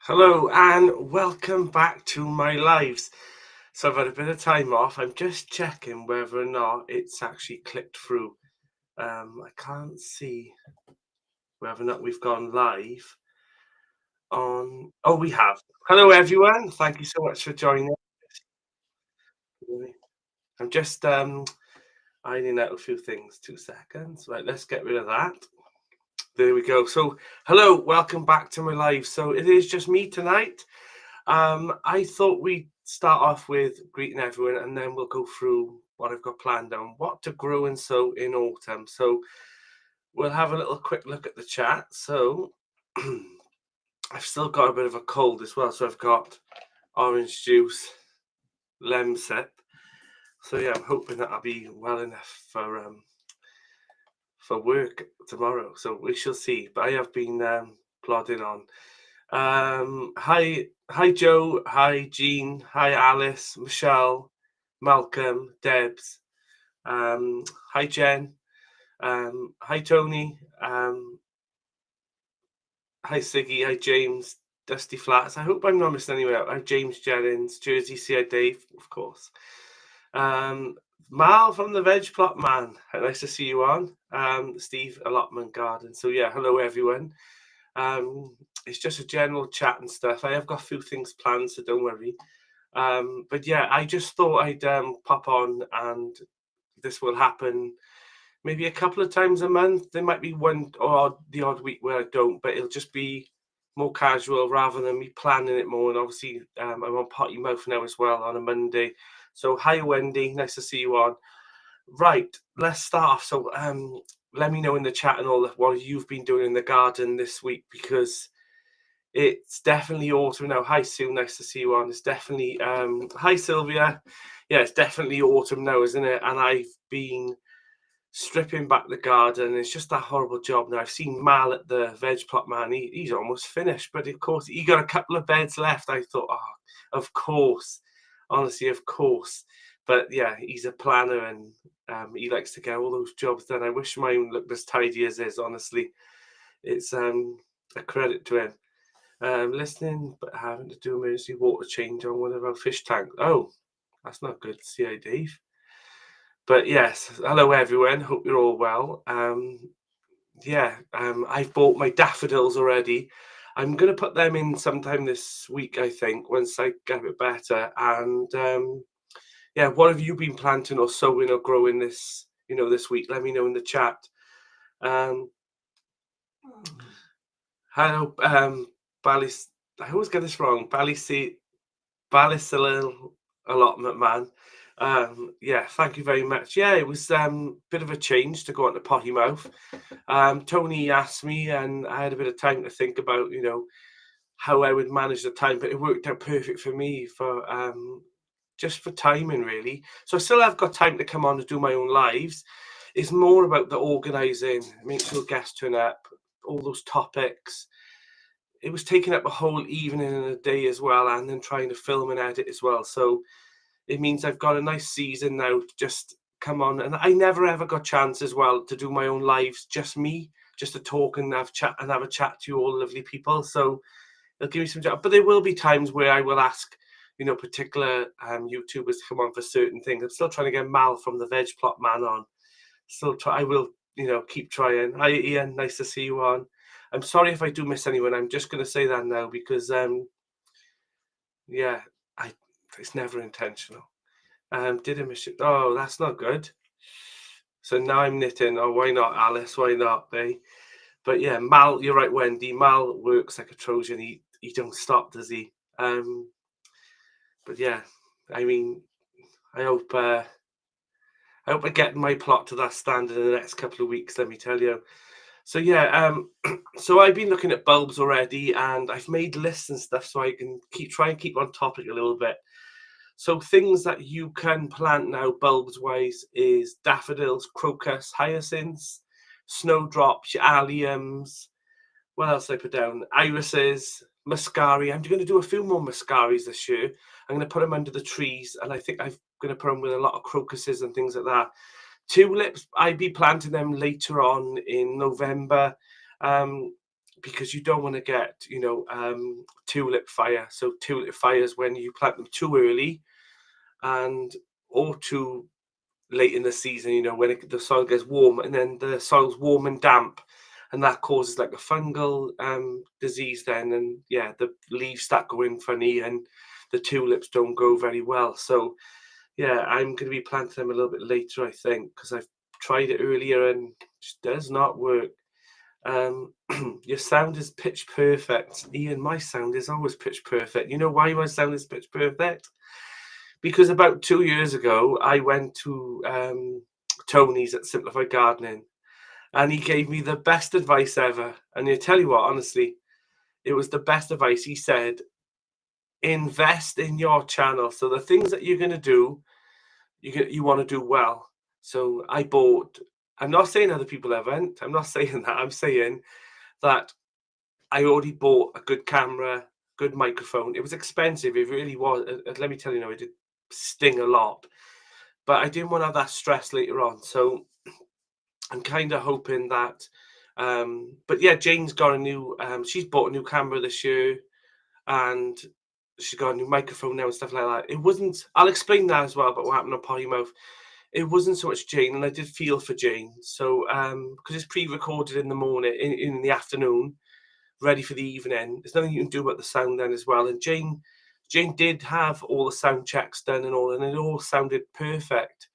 Hello and welcome back to my lives. So I've had a bit of time off. I'm just checking whether or not it's actually clicked through. I can't see whether or not we've gone live on. Oh, we have. Hello, everyone. Thank you so much for joining. I'm just ironing out a few things. 2 seconds. Right, let's get rid of that. There we go. So, hello, welcome back to my live. So it is just me tonight. I thought we'd start off with greeting everyone and then we'll go through what I've got planned on what to grow and sow in autumn. So we'll have a little quick look at the chat. So I've still got a bit of a cold as well. So I've got orange juice, Lemsip. So yeah, I'm hoping that I'll be well enough for work tomorrow. So we shall see. But I have been plodding on. Hi Joe, hi Jean, hi Alice, Michelle, Malcolm, Debs, hi Jen, hi Tony, hi Siggy, hi James, Dusty Flats. I hope I'm not missing anyone out. Hi James Jennings, Jersey CI Dave, of course. Mal from the Veg Plot Man. Nice to see you on. Steve Allotment Garden. So yeah, hello everyone. It's just a general chat and stuff. I have got a few things planned, so don't worry. But yeah, I just thought I'd pop on, and this will happen maybe a couple of times a month. There might be one or the odd week where I don't, but it'll just be more casual rather than me planning it more. And obviously, I'm on Potty Mouth now as well on a Monday. So hi Wendy, nice to see you on. Right, let's start off. So let me know in the chat and all that what you've been doing in the garden this week, because it's definitely autumn now. Hi Sue, nice to see you on. It's definitely hi Sylvia. Yeah, it's definitely autumn now, isn't it? And I've been stripping back the garden. It's just that horrible job now. I've seen Mal at the Veg Plot Man. He's almost finished, but of course he got a couple of beds left. I thought, oh, of course, honestly, of course. But yeah, he's a planner and he likes to get all those jobs done. I wish mine looked as tidy as his. Honestly, it's a credit to him. Listening, but having to do emergency water change on one of our fish tanks. Oh, that's not good, CI Dave. But yes, hello everyone. Hope you're all well. I've bought my daffodils already. I'm going to put them in sometime this week, I think, once I get a bit better. And yeah, what have you been planting or sowing or growing this week? Let me know in the chat. Hello, Ballis. I always get this wrong. Ballysalil Allotment Man. Yeah, thank you very much. Yeah, it was a bit of a change to go on to Potty Mouth. Tony asked me, and I had a bit of time to think about, how I would manage the time, but it worked out perfect for me for just for timing, really. So I still have got time to come on and do my own lives. It's more about the organising, make sure guests turn up, all those topics. It was taking up a whole evening and a day as well, and then trying to film and edit as well. So it means I've got a nice season now to just come on. And I never ever got chance as well to do my own lives, just me, just to talk and have a chat to you all lovely people. So it'll give me some job. But there will be times where I will ask, particular YouTubers to come on for certain things. I'm still trying to get Mal from the Veg Plot Man on. I will, keep trying. Hi Ian, nice to see you on. I'm sorry if I do miss anyone. I'm just going to say that now because yeah, it's never intentional. Did I miss it? Oh, that's not good. So now I'm knitting. Oh, why not, Alice? Why not, eh? But yeah, Mal, you're right, Wendy. Mal works like a Trojan. He don't stop, does he? But yeah, I mean, I hope I get my plot to that standard in the next couple of weeks. Let me tell you. So yeah, so I've been looking at bulbs already, and I've made lists and stuff so I can try and keep on topic a little bit. So things that you can plant now, bulbs wise, is daffodils, crocus, hyacinths, snowdrops, alliums. What else did I put down? Irises, muscari. I'm going to do a few more muscaris this year. I'm going to put them under the trees, and I think I'm going to put them with a lot of crocuses and things like that. Tulips, I'd be planting them later on in November. because you don't want to get, tulip fire. So tulip fire is when you plant them too early and or too late in the season, when the soil gets warm, and then the soil's warm and damp, and that causes like a fungal disease then, and yeah, the leaves start going funny and the tulips don't grow very well. So yeah, I'm going to be planting them a little bit later, I think, because I've tried it earlier and it just does not work. Your sound is pitch perfect, Ian. My sound is always pitch perfect. You know why my sound is pitch perfect? Because about 2 years ago, I went to Tony's at Simplified Gardening, and he gave me the best advice ever. And I tell you what, honestly, it was the best advice. He said, invest in your channel. So the things that you're going to do, you want to do well. So I bought. I'm not saying other people haven't. I'm not saying that. I'm saying that I already bought a good camera, good microphone. It was expensive. It really was. Let me tell you, it did sting a lot. But I didn't want to have that stress later on. So I'm kind of hoping that. But yeah, Jane's got a new. She's bought a new camera this year, and she's got a new microphone now and stuff like that. It wasn't. I'll explain that as well. But what happened on Potty Mouth? It wasn't so much Jane, and I did feel for Jane. So because it's pre-recorded in the morning, in the afternoon, ready for the evening. There's nothing you can do about the sound then as well. And Jane did have all the sound checks done and all, and it all sounded perfect.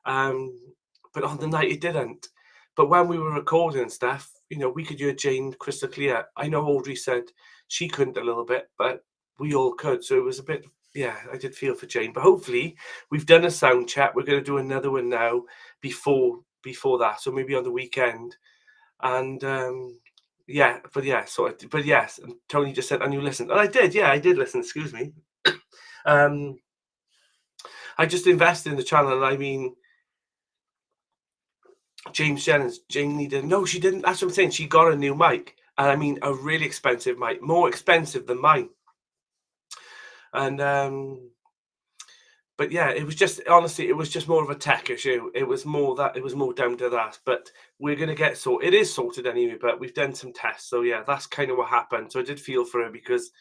But on the night it didn't. But when we were recording and stuff, we could hear Jane crystal clear. I know Audrey said she couldn't a little bit, but we all could. So it was a bit, yeah, I did feel for Jane. But hopefully we've done a sound check. We're going to do another one now before that. So maybe on the weekend. And yeah, but yes, and Tony just said, and you listened. And I did, yeah, I did listen, excuse me. I just invested in the channel, and I mean, Jane needed, no, she didn't. That's what I'm saying. She got a new mic, and I mean, a really expensive mic, more expensive than mine. And but yeah, it was just, honestly, it was just more of a tech issue. It was more down to that. But we're gonna get sorted. It is sorted anyway. But we've done some tests, so yeah, that's kind of what happened. So I did feel for her because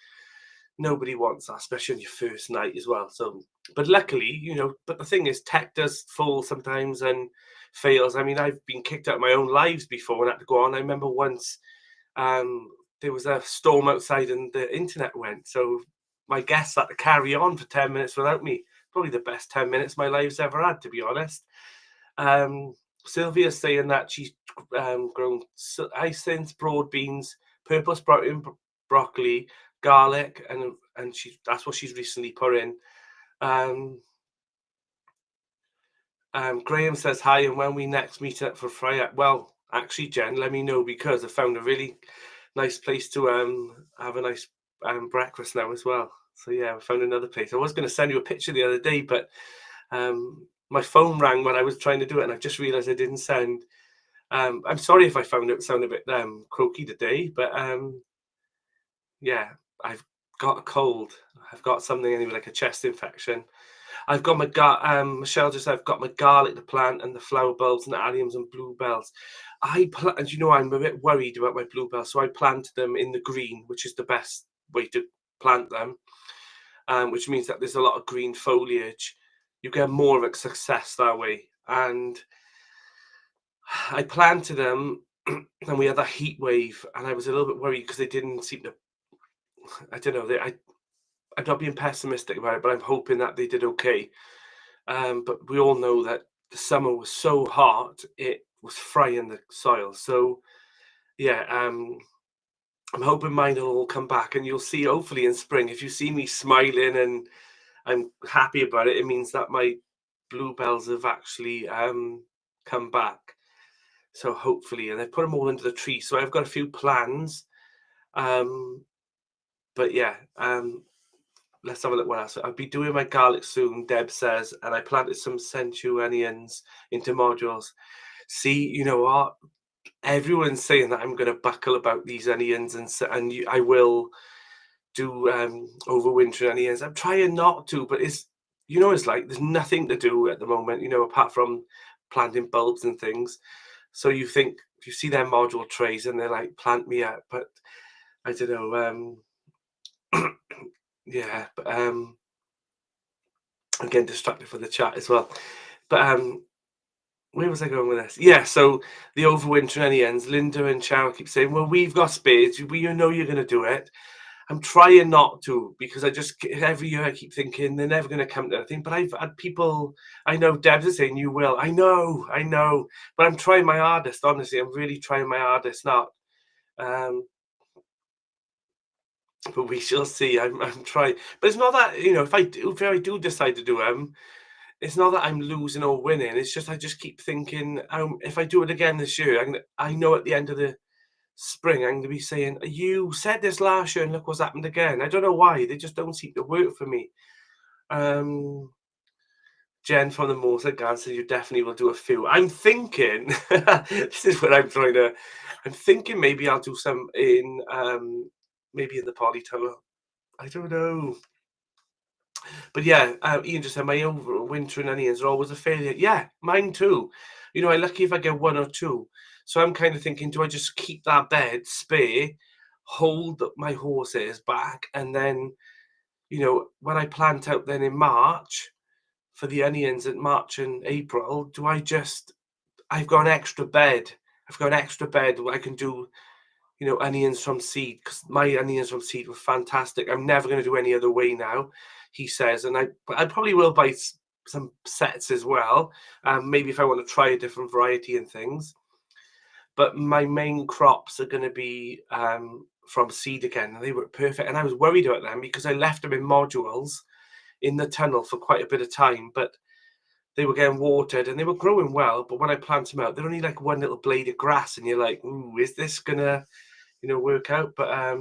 nobody wants that, especially on your first night as well. So, but luckily, but the thing is, tech does fall sometimes and fails. I mean, I've been kicked out of my own lives before and had to go on. I remember once there was a storm outside and the internet went. So my guests had to carry on for 10 minutes without me. Probably the best 10 minutes my life's ever had, to be honest. Sylvia's saying that she's grown hyacinths, broad beans, purple sprouting broccoli, garlic, and that's what she's recently put in. Graham says hi, and when we next meet up for fry, well, actually, Jen, let me know, because I found a really nice place to have a nice breakfast now as well. So yeah, I found another place. I was going to send you a picture the other day, but my phone rang when I was trying to do it, and I just realized I didn't send. I'm sorry if I found it sound a bit croaky today, but yeah, I've got a cold. I've got something anyway, like a chest infection. I've got my Michelle just said I've got my garlic, the plant, and the flower bulbs and the alliums and bluebells. And I'm a bit worried about my bluebells, so I planted them in the green, which is the best way to plant them. Which means that there's a lot of green foliage. You get more of a success that way. And I planted them, and we had that heat wave, and I was a little bit worried because they didn't seem to. I don't know. I'm not being pessimistic about it, but I'm hoping that they did okay. But we all know that the summer was so hot, it was frying the soil. So yeah, I'm hoping mine will all come back, and you'll see hopefully in spring. If you see me smiling and I'm happy about it, it means that my bluebells have actually come back. So hopefully, and I put them all into the tree. So I've got a few plans. But yeah, let's have a look what else. I'll be doing my garlic soon, Deb says, and I planted some senchu onions into modules. See, you know what? Everyone's saying that I'm going to buckle about these onions, and I will do overwintering onions. I'm trying not to, but it's like there's nothing to do at the moment, apart from planting bulbs and things. So you think you see their module trays and they're like, plant me up, but I don't know. Yeah, but I'm getting distracted from the chat as well. But where was I going with this? Yeah, so the overwintering any ends. Linda and Cheryl keep saying, "Well, we've got space. You know you're going to do it." I'm trying not to because I just every year I keep thinking they're never going to come to anything. But I've had people. I know Debs is saying you will. I know. But I'm trying my hardest. Honestly, I'm really trying my hardest. Not. Um, but we shall see. I'm trying. But it's not that if I do decide to do them. It's not that I'm losing or winning. It's just I just keep thinking, if I do it again this year, I know at the end of the spring I'm gonna be saying, "You said this last year, and look what's happened again." I don't know why. They just don't seem to work for me. Um, Jen from the Mosa Guard said you definitely will do a few. I'm thinking this is what I'm trying to. I'm thinking maybe I'll do some in maybe in the polytunnel. I don't know. But yeah, Ian just said my overwintering onions are always a failure. Yeah, mine too. I'm lucky if I get one or two. So I'm kind of thinking, do I just keep that bed spare, hold my horses back, and then, when I plant out then in March for the onions in March and April, I've got an extra bed. I've got an extra bed where I can do, onions from seed, because my onions from seed were fantastic. I'm never going to do any other way now, he says, and I probably will buy some sets as well. Maybe if I want to try a different variety and things. But my main crops are going to be from seed again, and they were perfect. And I was worried about them because I left them in modules in the tunnel for quite a bit of time, but they were getting watered and they were growing well. But when I plant them out, they're only like one little blade of grass, and you're like, "Ooh, is this gonna work out?" But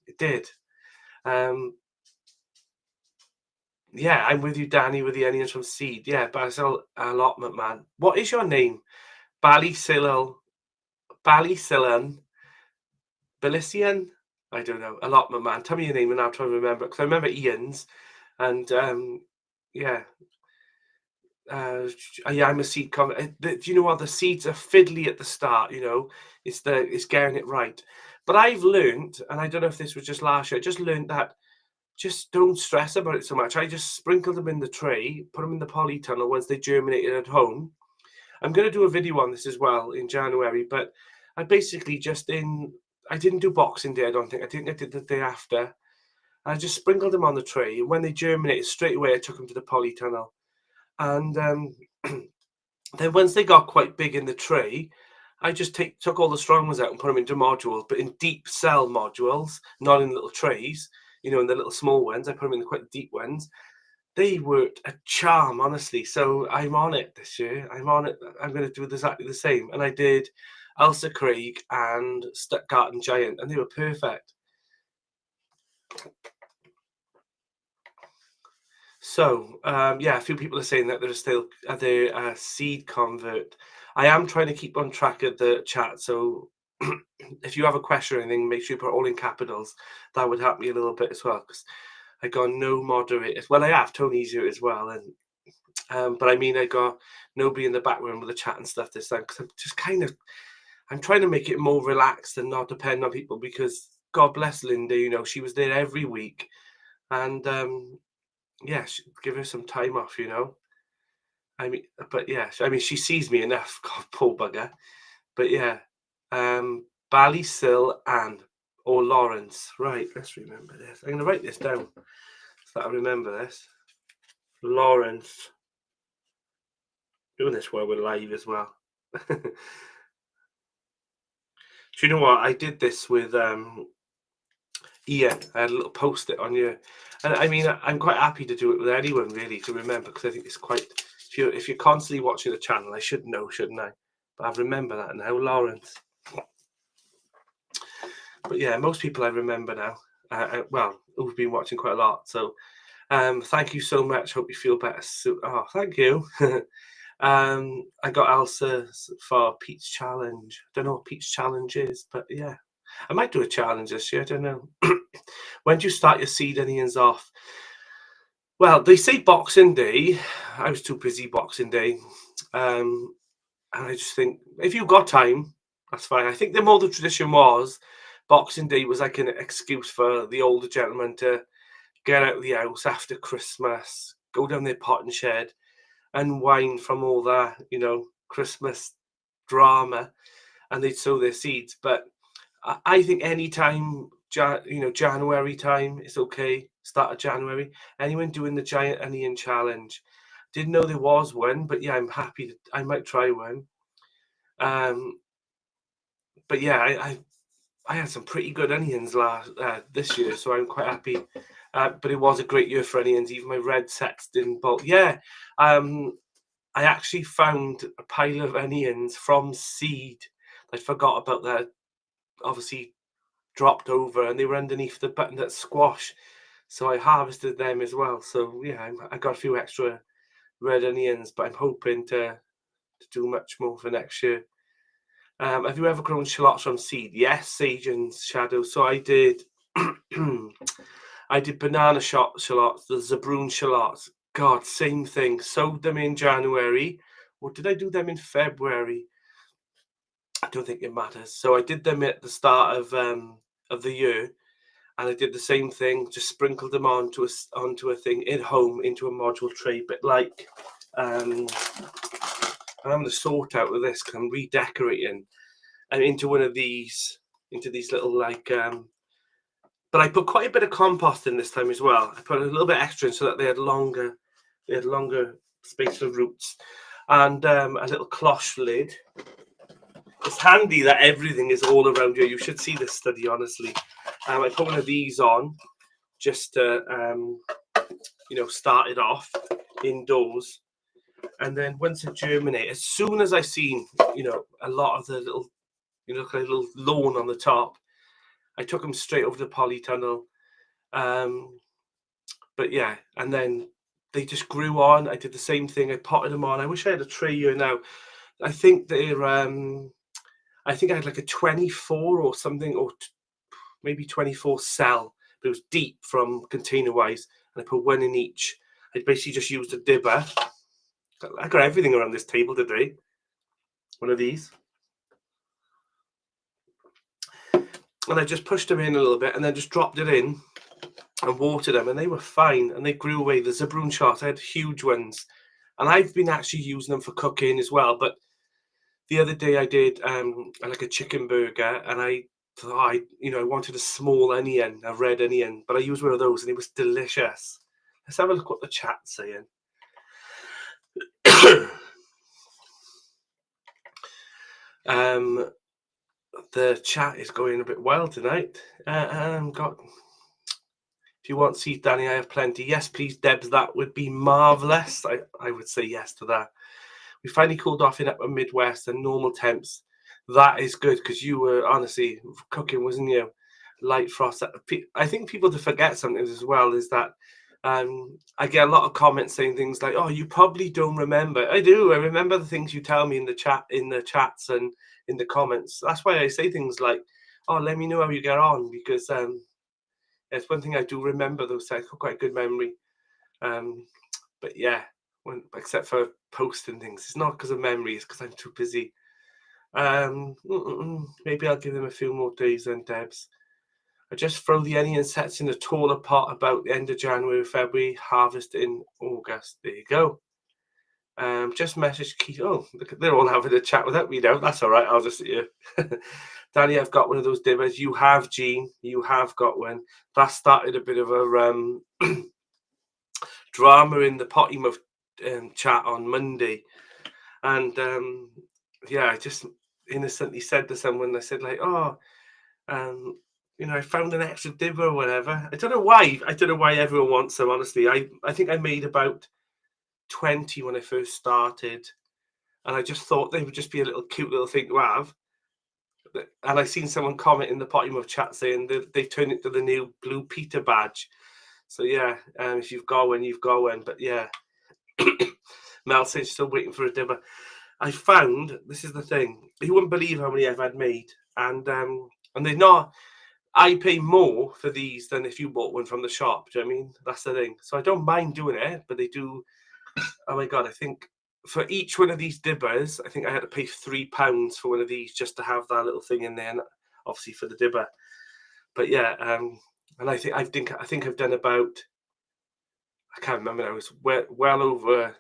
it did. Yeah, I'm with you, Danny, with the onions from seed. Yeah, basil allotment, man. What is your name? Ballysillan, Ballysillan, Bellician? I don't know. Allotment, man. Tell me your name and I'll try and remember it, because I remember Ian's, and yeah. Yeah, I'm a seed do you know what? The seeds are fiddly at the start. It's getting it right. But I've learned, and I don't know if this was just last year. I just learned that just don't stress about it so much. I just sprinkle them in the tray, put them in the polytunnel once they germinated at home. I'm going to do a video on this as well in January, but I basically I didn't do Boxing Day, I don't think. I think I did the day after. I just sprinkled them on the tray, and when they germinated, straight away I took them to the polytunnel. And then once they got quite big in the tray, I just took all the strong ones out and put them into modules, but in deep cell modules, not in little trays. In the little small ones, I put them in the quite deep ones. They worked a charm, honestly. So I'm on it this year. I'm on it. I'm going to do exactly the same. And I did Elsa Craig and Stuttgart and Giant, and they were perfect. So, yeah, a few people are saying that there's still the seed convert. I am trying to keep on track of the chat. So if you have a question or anything, make sure you put it all in capitals. That would help me a little bit as well, because I got no moderators. Well, I have Tony's here as well, and but I mean, I got nobody in the back room with the chat and stuff this time, because I'm trying to make it more relaxed and not depend on people, because God bless Linda, she was there every week, and yeah, give her some time off. I mean, but yeah, I mean, she sees me enough. God, poor bugger. But yeah, Ballysill or Lawrence. Right, let's remember this. I'm going to write this down so that I remember this. Lawrence. Doing this while we're live as well. Do you know what? I did this with Ian. I had a little post-it on you. And I mean, I'm quite happy to do it with anyone, really, to remember, because I think it's quite... If you're constantly watching the channel, I should know, shouldn't I? But I remember that now, Lawrence. But yeah, most people I remember now. Well, who've been watching quite a lot. So thank you so much. Hope you feel better soon. Oh, thank you. I got Elsa for Pete's Challenge. Don't know what Pete's Challenge is, but yeah. I might do a challenge this year. I don't know. When do you start your seed onions off? Well, they say Boxing Day. I was too busy Boxing Day. And I just think, if you've got time, That's fine. I think the more the tradition was, Boxing Day was like an excuse for the older gentlemen to get out of the house after Christmas, go down their potting shed, unwind from all that, Christmas drama, and they'd sow their seeds. But I think any time, January time is okay. Start of January. Anyone doing the Giant Onion Challenge? Didn't know there was one, but yeah, I'm happy that I might try one. But yeah, I had some pretty good onions this year, so I'm quite happy. But it was a great year for onions. Even my red sets didn't bolt. Yeah, I actually found a pile of onions from seed. I forgot about that. Obviously, dropped over, and they were underneath the butternut squash. So I harvested them as well. So yeah, I got a few extra red onions, but I'm hoping to do much more for next year. Have you ever grown shallots from seed? Yes, Sage and Shadow. So I did. I did banana shallots, the Zabroon shallots. God, same thing. Sowed them in January, or did I do them in February? I don't think it matters. So I did them at the start of the year, and I did the same thing. Just sprinkled them onto a thing in home into a module tray, but like I'm going to sort out with this because I'm redecorating, and into these little but I put quite a bit of compost in this time as well. I put a little bit extra in so that they had longer space for roots, and a little cloche lid. It's handy that everything is all around you. You should see this study, honestly. I put one of these on just to start it off indoors, and then once it germinates, as soon as I seen a lot of the little like a little lawn on the top, I took them straight over the polytunnel. But yeah, and then they just grew on. I did the same thing. I potted them on. I wish I had a tray here now. I think they're I think I had like a 24 or something, or maybe 24 cell, but it was deep from container wise, and I put one in each. I basically just used a dibber. I got everything around this table today. One of these. And I just pushed them in a little bit and then just dropped it in and watered them, and they were fine, and they grew away. The Zabroon shots, I had huge ones, and I've been actually using them for cooking as well. But the other day I did like a chicken burger, and I thought I wanted a small onion, a red onion, but I used one of those, and it was delicious. Let's have a look what the chat's saying. The chat is going a bit wild tonight. If you want seeds, Danny, I have plenty. Yes, please, Debs. That would be marvelous. I would say yes to that. We finally cooled off in upper Midwest and normal temps. That is good, because you were honestly cooking, wasn't you? Light frost. I think people to forget something as well is that I get a lot of comments saying things like, "Oh, you probably don't remember." I do. I remember the things you tell me in the chats, and in the comments. That's why I say things like, "Oh, let me know how you get on," because it's one thing I do remember those things. I've got quite a good memory. But yeah, except for posting things, it's not because of memory, it's because I'm too busy. Maybe I'll give them a few more days then, Debs. I just throw the onion sets in a taller pot about the end of January, February, harvest in August. There you go. Just message Keith. Oh, look, they're all having a chat without me now. That's all right. I'll just sit here. Danny, I've got one of those dimmers. You have, Gene. You have got one. That started a bit of a drama in the Potty Muff chat on Monday. And yeah, I just innocently said to someone, I said like, "Oh, I found an extra dibber or whatever." I don't know why. I don't know why everyone wants them, honestly. I think I made about 20 when I first started, and I just thought they would just be a little cute little thing to have. And I seen someone comment in the Potty Muff chat saying that they've turned it to the new Blue Peter badge. So yeah, if you've got one, you've got one. But yeah, Mel says still waiting for a dibber. I found, this is the thing, you wouldn't believe how many I've had made, and they're not. I pay more for these than if you bought one from the shop. Do you know what I mean? That's the thing. So I don't mind doing it, but they do. Oh my god, I think for each one of these dibbers, I think I had to pay £3 for one of these just to have that little thing in there, and obviously for the dibber. But yeah, and I think I've done about, I can't remember now. It was well over.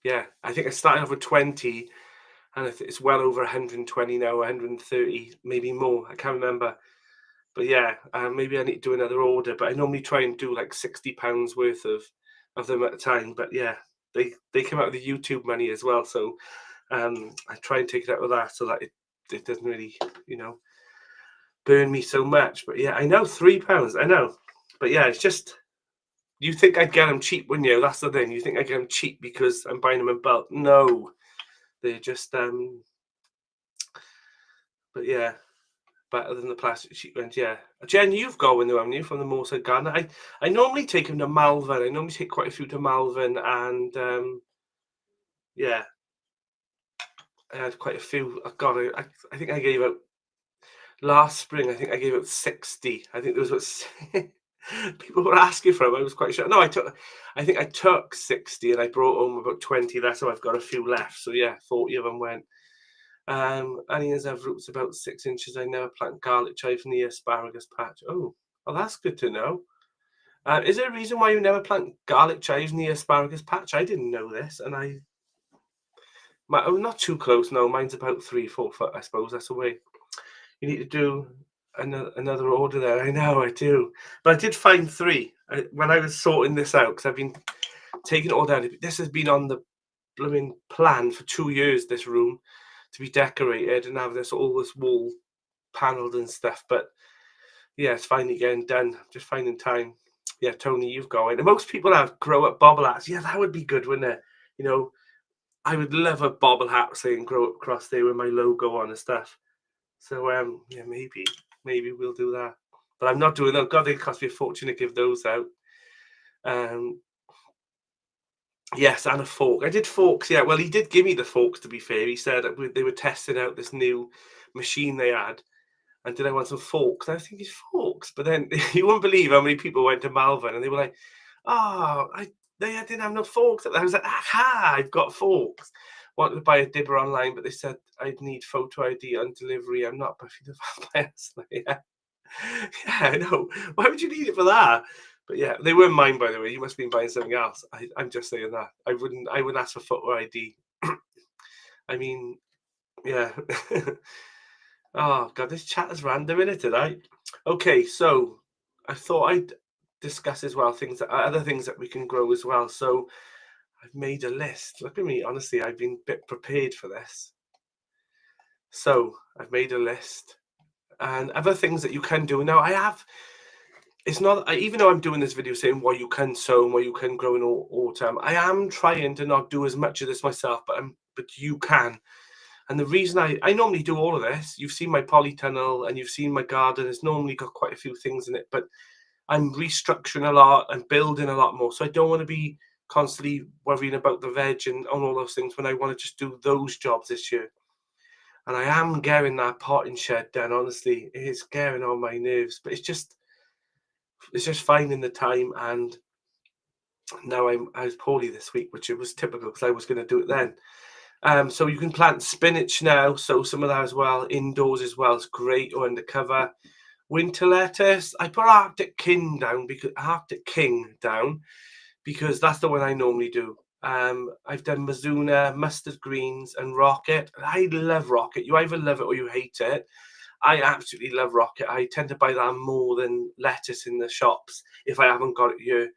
Yeah, I think I started off with 20, and it's well over 120 now, 130, maybe more. I can't remember. But yeah, maybe I need to do another order. But I normally try and do like £60 worth of them at a time. But yeah, they come out of the YouTube money as well. So I try and take it out of that so that it doesn't really, burn me so much. But yeah, I know £3. I know. But yeah, it's just, you think I'd get them cheap, wouldn't you? That's the thing. You think I'd get them cheap because I'm buying them in bulk. No, they're just but yeah, better than the plastic sheet ones. Yeah, Jen, you've got one though, haven't you, from the Moorside Garden? I normally take them to Malvern. I normally take quite a few to Malvern, and yeah, I had quite a few. Oh, God, I think I gave out last spring. I think I gave out 60. I think there was what people were asking for them. I was quite sure. No, I think I took 60 and I brought home about 20. That's how I've got a few left. So yeah, 40 of them went. Onions have roots about 6 inches. I never plant garlic chives near asparagus patch. Oh, well, that's good to know. Is there a reason why you never plant garlic chives near asparagus patch? I didn't know this, and I'm not too close. No, mine's about 3-4 foot. I suppose that's the way. You need to do another order there. I know, I do, but I did find 3 when I was sorting this out, because I've been taking it all down. This has been on the blooming plan for 2 years. This room to be decorated and have all this wall paneled and stuff. But yeah, it's finally getting done. Just finding time. Yeah, Tony, you've got it. And most people have grow up bobble hats. Yeah, that would be good, wouldn't it? I would love a bobble hat saying grow up across there with my logo on and stuff. So yeah, maybe we'll do that. But I'm not doing that. God, they cost me a fortune to give those out. Yes, and a fork. I did forks, yeah. Well, he did give me the forks, to be fair. He said they were testing out this new machine they had, and did I want some forks? And I was thinking, forks? But then you wouldn't believe how many people went to Malvern, and they were like, oh, they didn't have no forks. I was like, aha, I've got forks. Wanted to buy a dibber online, but they said I'd need photo ID on delivery. I'm not Buffy the Vampire Slayer. Yeah, I know. Why would you need it for that? But yeah, they weren't mine, by the way. You must have been buying something else. I'm just saying that. I wouldn't ask for photo ID. I mean, yeah. Oh God, this chat is random, isn't it, today? Okay, so I thought I'd discuss as well other things that we can grow as well. So I've made a list. Look at me, honestly, I've been a bit prepared for this. So I've made a list and other things that you can do. Now it's not, even though I'm doing this video saying what you can sow and what you can grow in autumn, I am trying to not do as much of this myself, but you can. And the reason I normally do all of this, you've seen my polytunnel and you've seen my garden. It's normally got quite a few things in it, but I'm restructuring a lot and building a lot more. So I don't want to be constantly worrying about the veg and on all those things when I want to just do those jobs this year. And I am getting that potting shed done, honestly. It's getting on my nerves, but it's just finding the time. And now I was poorly this week, which it was typical because I was going to do it then. So you can plant spinach now, so some of that as well, indoors as well. It's great, or undercover. Winter lettuce, I put Arctic King down because that's the one I normally do. I've done Mizuna, mustard greens, and rocket. I love rocket. You either love it or you hate it. I absolutely love rocket. I tend to buy that more than lettuce in the shops if I haven't got it here.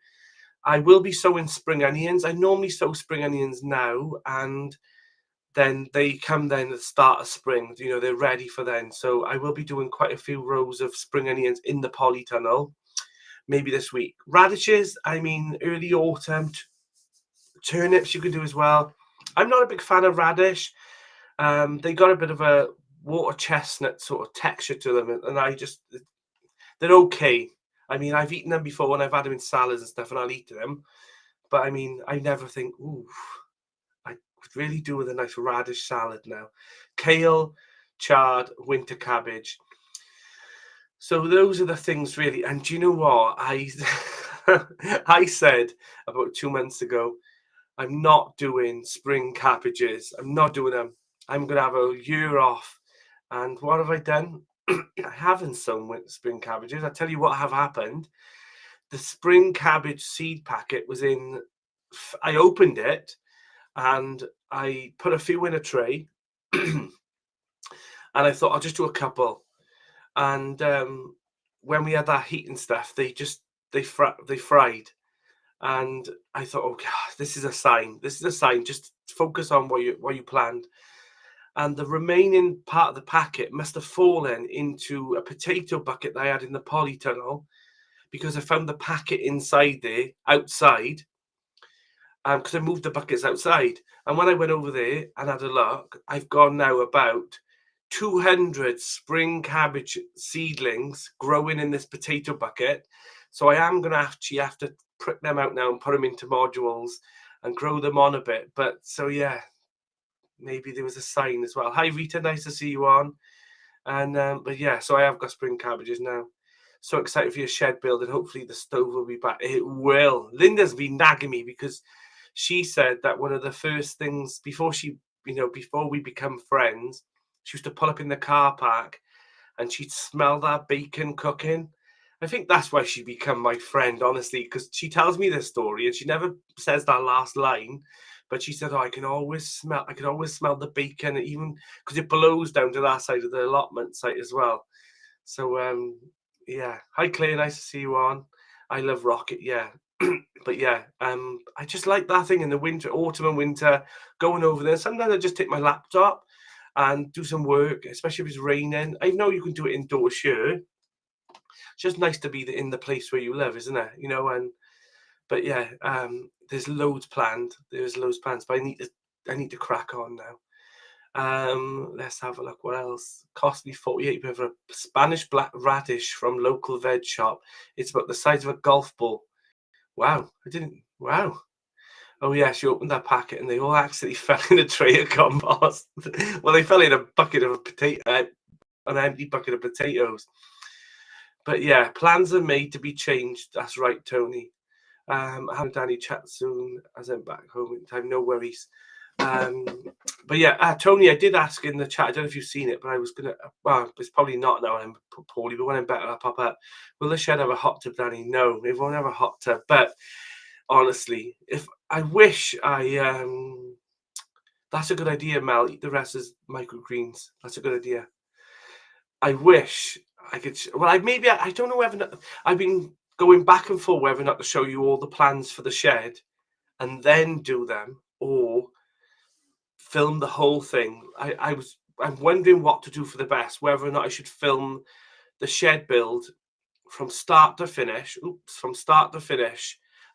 I will be sowing spring onions. I normally sow spring onions now, and then they come then at the start of spring. They're ready for then. So I will be doing quite a few rows of spring onions in the polytunnel, maybe this week. Radishes, early autumn. Turnips you could do as well. I'm not a big fan of radish. They got a bit of a water chestnut sort of texture to them, and they're okay. I've eaten them before when I've had them in salads and stuff, and I'll eat them. But I never think, ooh, I could really do with a nice radish salad now. Kale, chard, winter cabbage. So those are the things really. And do you know what? I said about 2 months ago, I'm not doing spring cabbages. I'm not doing them. I'm going to have a year off. And what have I done? I haven't sown spring cabbages. I tell you what have happened. The spring cabbage seed packet was in. I opened it and I put a few in a tray. And I thought I'll just do a couple. And when we had that heat and stuff, they fried. And I thought, oh God, this is a sign. This is a sign. Just focus on what you planned. And the remaining part of the packet must have fallen into a potato bucket that I had in the polytunnel, because I found the packet inside there, outside, because I moved the buckets outside. And when I went over there and had a look, I've gone now about 200 spring cabbage seedlings growing in this potato bucket. So I am going to actually have to prick them out now and put them into modules and grow them on a bit. But so yeah, maybe there was a sign as well. Hi Rita, nice to see you on. And but yeah, so I have got spring cabbages now. So excited for your shed build, and hopefully the stove will be back. It will. Linda's been nagging me because she said that one of the first things before before we become friends, she used to pull up in the car park and she'd smell that bacon cooking. I think that's why she become my friend, honestly, because she tells me this story and she never says that last line. But she said, "Oh, I can always smell the bacon, even because it blows down to that side of the allotment site as well." So yeah. Hi Claire, nice to see you on. I love Rocket, yeah. But yeah, I just like that thing in the winter, autumn and winter, going over there. Sometimes I just take my laptop and do some work, especially if it's raining. I know you can do it indoors, sure. It's just nice to be in the place where you live, isn't it? And but yeah, there's loads planned. There's loads planned, but I need to crack on now. Let's have a look. What else? Cost me 48 for a Spanish black radish from local veg shop. It's about the size of a golf ball. Wow, I didn't. Wow. Oh yeah, she opened that packet and they all accidentally fell in a tray of compost. Well, they fell in a bucket of an empty bucket of potatoes. But yeah, plans are made to be changed. That's right, Tony. I haven't Danny chat soon as I'm back home in time. No worries. But yeah, Tony, I did ask in the chat. I don't know if you've seen it, but I was gonna. Well, it's probably not now. I'm poorly, but when I'm better, I'll pop up. Will the shed have a hot tub, Danny? No, it won't have a hot tub. But honestly, if I wish that's a good idea, Mel. Eat the rest as microgreens. That's a good idea. I wish I could. Well, I don't know whether I've been going back and forth whether or not to show you all the plans for the shed and then do them, or film the whole thing. I'm wondering what to do for the best, whether or not I should film the shed build from start to finish,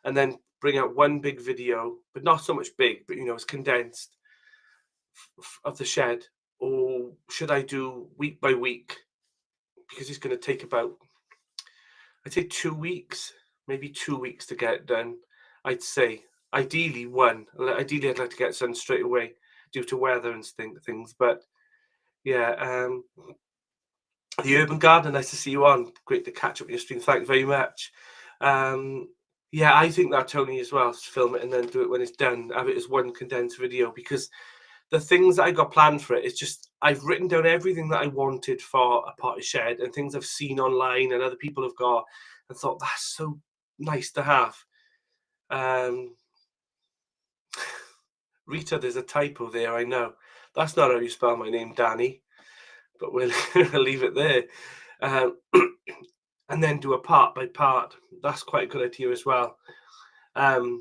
and then bring out one big video, but not so much big, but it's condensed of the shed, or should I do week by week? Because it's going to take about, I'd say 2 weeks, maybe 2 weeks to get it done. I'd say ideally one. Ideally, I'd like to get it done straight away due to weather and things. But yeah, the Urban Gardener, nice to see you on. Great to catch up with your stream. Thanks very much. Yeah, I think that, Tony, as well, film it and then do it when it's done. Have it as one condensed video, because the things that I got planned for it, it's just I've written down everything that I wanted for a potted shed and things I've seen online and other people have got, and thought that's so nice to have. Rita, there's a typo there. I know that's not how you spell my name, Danny, but we'll leave it there. And then do a part by part. That's quite a good idea as well. I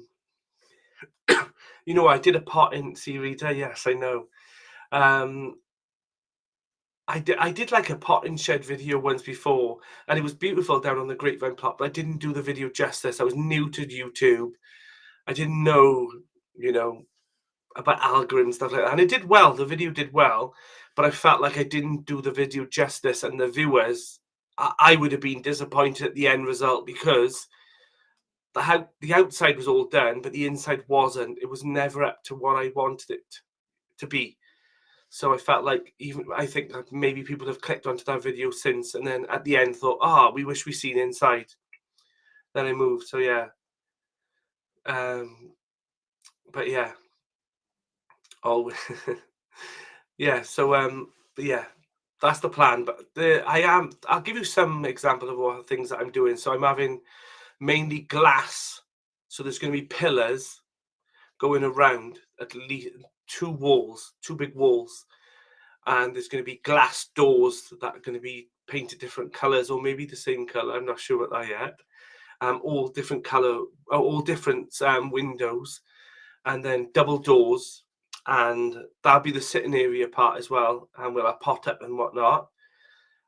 did a potting, see, Rita. Yes, I know. I did like a potting shed video once before, and it was beautiful down on the grapevine plot, but I didn't do the video justice. I was new to YouTube. I didn't know, about algorithm stuff like that. And it did well. The video did well, but I felt like I didn't do the video justice, and the viewers, I would have been disappointed at the end result, because the outside was all done, but the inside wasn't. It was never up to what I wanted it to be. So I felt like, I think that maybe people have clicked onto that video since, and then at the end thought, we wish we seen inside. Then I moved. So yeah. But But yeah, always. Yeah, so but yeah, that's the plan. But I'll give you some example of what things that I'm doing. So I'm having mainly glass. So there's going to be pillars going around at least two walls, two big walls, and there's going to be glass doors that are going to be painted different colors or maybe the same color. I'm not sure about that yet. All different color, all different windows, and then double doors, and that'll be the sitting area part as well. And we'll have pot up and whatnot.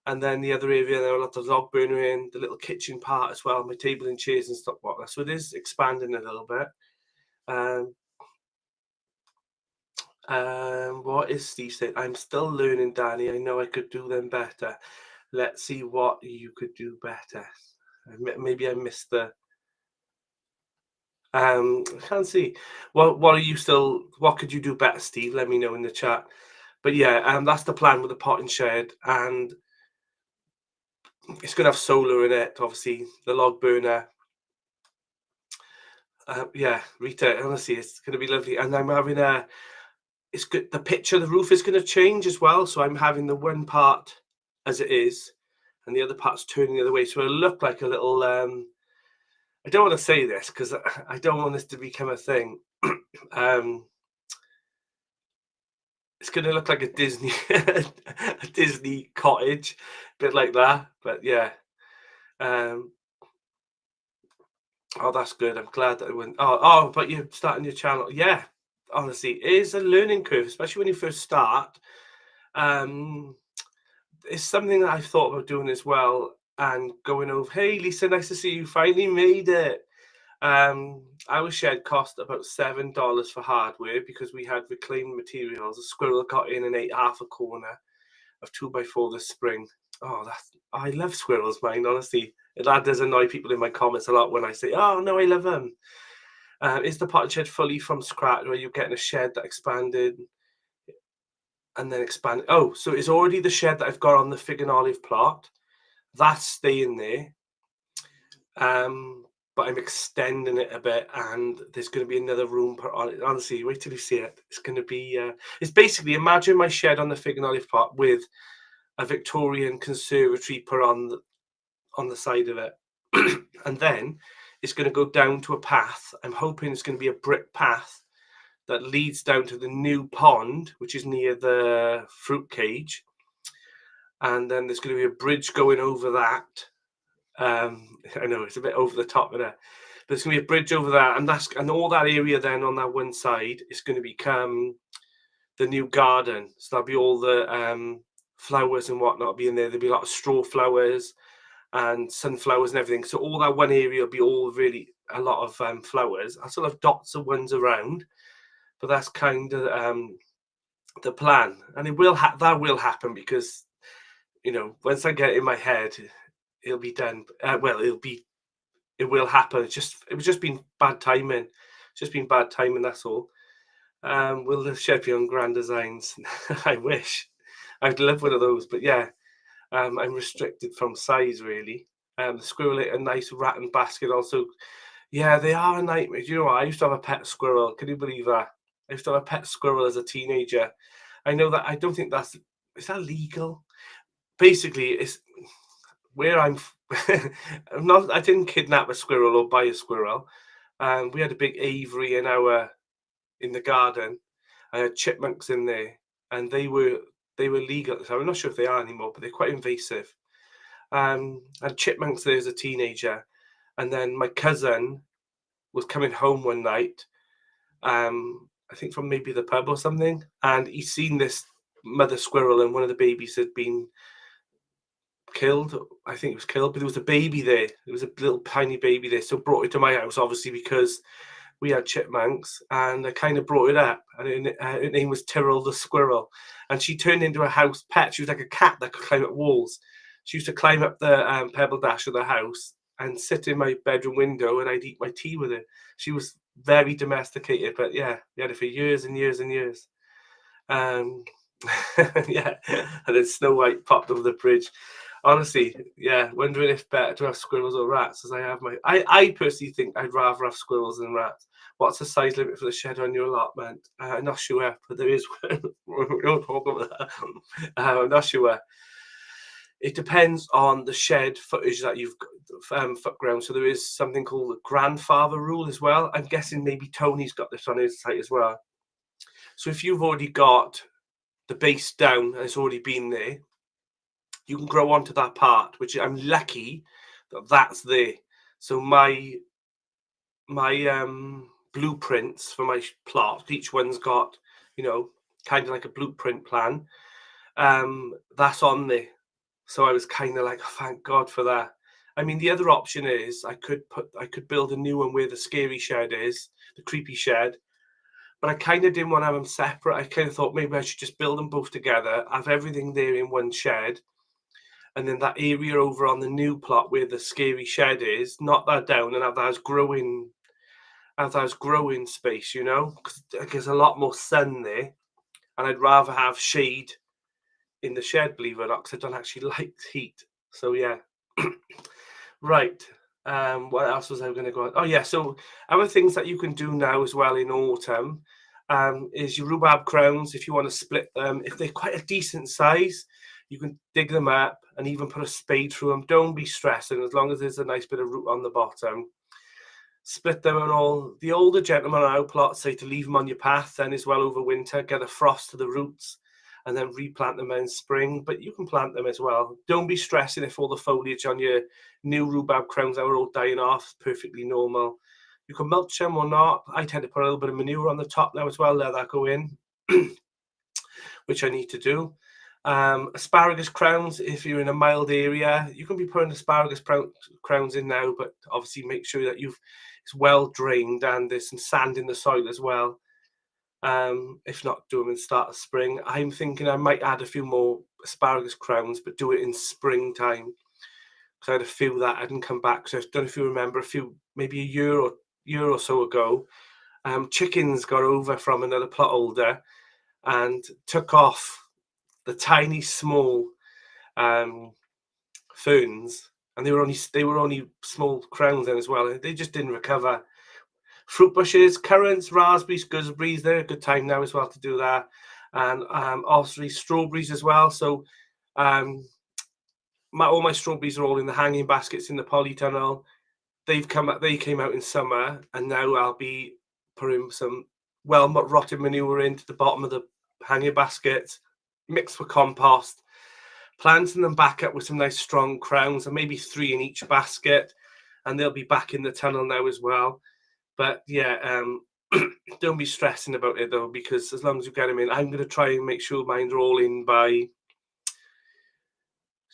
And then the other area, there are a lot of log burner in the little kitchen part as well, my table and chairs and stuff like that. So it is expanding a little bit. Um, what is Steve saying? I'm still learning, Danny. I know I could do them better. Let's see what you could do better. Maybe I missed the. I can't see. What are you still? What could you do better, Steve? Let me know in the chat. But yeah, that's the plan with the potting shed, and it's gonna have solar in it. Obviously, the log burner. Yeah, Rita. Honestly, it's gonna be lovely, and I'm having a. It's good. The picture, the roof is gonna change as well. So I'm having the one part as it is, and the other part's turning the other way. So it'll look like a little. I don't want to say this because I don't want this to become a thing. um, it's going to look like a Disney a Disney cottage, bit like that. But yeah, um, oh, that's good. I'm glad that I went. But you're starting your channel. Yeah, honestly, it is a learning curve, especially when you first start. Um, it's something that I've thought about doing as well, and going over. Hey, Lisa, nice to see you. Finally made it. Our shed cost about $7 for hardware because we had reclaimed materials. A squirrel got in and ate half a corner of 2x4 this spring. Oh, I love squirrels, mine, honestly. That does annoy people in my comments a lot when I say, oh, no, I love them. Is the potting shed fully from scratch, or are you getting a shed that expanded and then expanded? Oh, so it's already the shed that I've got on the fig and olive plot. That's staying there. But I'm extending it a bit, and there's going to be another room put on it. Honestly, wait till you see it. It's going to be. It's basically imagine my shed on the fig and olive plot with a Victorian conservatory put on the side of it, and then it's going to go down to a path. I'm hoping it's going to be a brick path that leads down to the new pond, which is near the fruit cage, and then there's going to be a bridge going over that. I know it's a bit over the top of that, but it's going to be a bridge over that, and all that area then on that one side is going to become the new garden. So there'll be all the flowers and whatnot be in there. There'll be a lot of straw flowers and sunflowers and everything. So all that one area will be all really a lot of flowers. I still have dots of ones around, but that's kind of the plan, and that will happen because once I get it in my head, it'll be done. It will happen. It was just been bad timing. It's just been bad timing. That's all. Will the shed be on Grand Designs? I wish. I'd love one of those, but yeah, I'm restricted from size really. The squirrel ate a nice rat and basket also. Yeah, they are a nightmare. Do you know what? I used to have a pet squirrel. Can you believe that? I used to have a pet squirrel as a teenager. I know that. I don't think is that legal? Basically, it's where I didn't kidnap a squirrel or buy a squirrel. We had a big aviary in the garden. I had chipmunks in there, and they were legal. So I'm not sure if they are anymore, but they're quite invasive. And chipmunks there as a teenager, and then my cousin was coming home one night. I think from maybe the pub or something, and he'd seen this mother squirrel, and one of the babies had been killed. I think it was killed, but there was a baby there. There was a little tiny baby there. So brought it to my house, obviously, because we had chipmunks, and I kind of brought it up. And her name was Tyrrell the squirrel, and she turned into a house pet. She was like a cat that could climb up walls. She used to climb up the pebble dash of the house and sit in my bedroom window, and I'd eat my tea with her. She was very domesticated, but yeah, we had it for years and years and years. Yeah, and then Snow White popped over the bridge. Honestly, yeah, wondering if better to have squirrels or rats, as I have I personally think I'd rather have squirrels than rats. What's the size limit for the shed on your allotment? I'm not sure, but there is one. We don't talk about that. I'm not sure. It depends on the shed footage that you've got, foot ground. So there is something called the grandfather rule as well. I'm guessing maybe Tony's got this on his site as well. So if you've already got the base down and it's already been there, you can grow onto that part, which I'm lucky that that's there. So my blueprints for my plot, each one's got, kind of like a blueprint plan. That's on there. So I was kind of like, oh, thank God for that. I mean, the other option is I could build a new one where the scary shed is, the creepy shed, but I kind of didn't want to have them separate. I kind of thought maybe I should just build them both together, have everything there in one shed, and then that area over on the new plot where the scary shed is, knock that down and have that as growing space, because there's a lot more sun there, and I'd rather have shade in the shed, believe it or not, because I don't actually like heat. So yeah. Right. What else was I going to go on? Oh yeah, so other things that you can do now as well in autumn is your rhubarb crowns. If you want to split them, if they're quite a decent size, you can dig them up and even put a spade through them. Don't be stressing, as long as there's a nice bit of root on the bottom. Split them and all. The older gentlemen on our plot say to leave them on your path then as well over winter, get a frost to the roots, and then replant them in spring. But you can plant them as well. Don't be stressing if all the foliage on your new rhubarb crowns are all dying off. Perfectly normal. You can mulch them or not. I tend to put a little bit of manure on the top now as well, let that go in, which I need to do. Asparagus crowns, if you're in a mild area, you can be putting asparagus crowns in now, but obviously make sure that it's well drained and there's some sand in the soil as well. If not, do them in the start of spring. I'm thinking I might add a few more asparagus crowns, but do it in springtime, because I had a few that hadn't come back. So I don't know if you remember, maybe a year or so ago, chickens got over from another plot holder and took off the tiny small ferns, and they were only small crowns then as well. They just didn't recover. Fruit bushes, currants, raspberries, gooseberries, they're a good time now as well to do that. And obviously strawberries as well. So all my strawberries are all in the hanging baskets in the polytunnel. They came out in summer, and now I'll be putting some rotted manure into the bottom of the hanging baskets, mixed with compost, planting them back up with some nice strong crowns, and maybe 3 in each basket, and they'll be back in the tunnel now as well. But yeah, don't be stressing about it though, because as long as you get them in, I'm going to try and make sure mine are all in by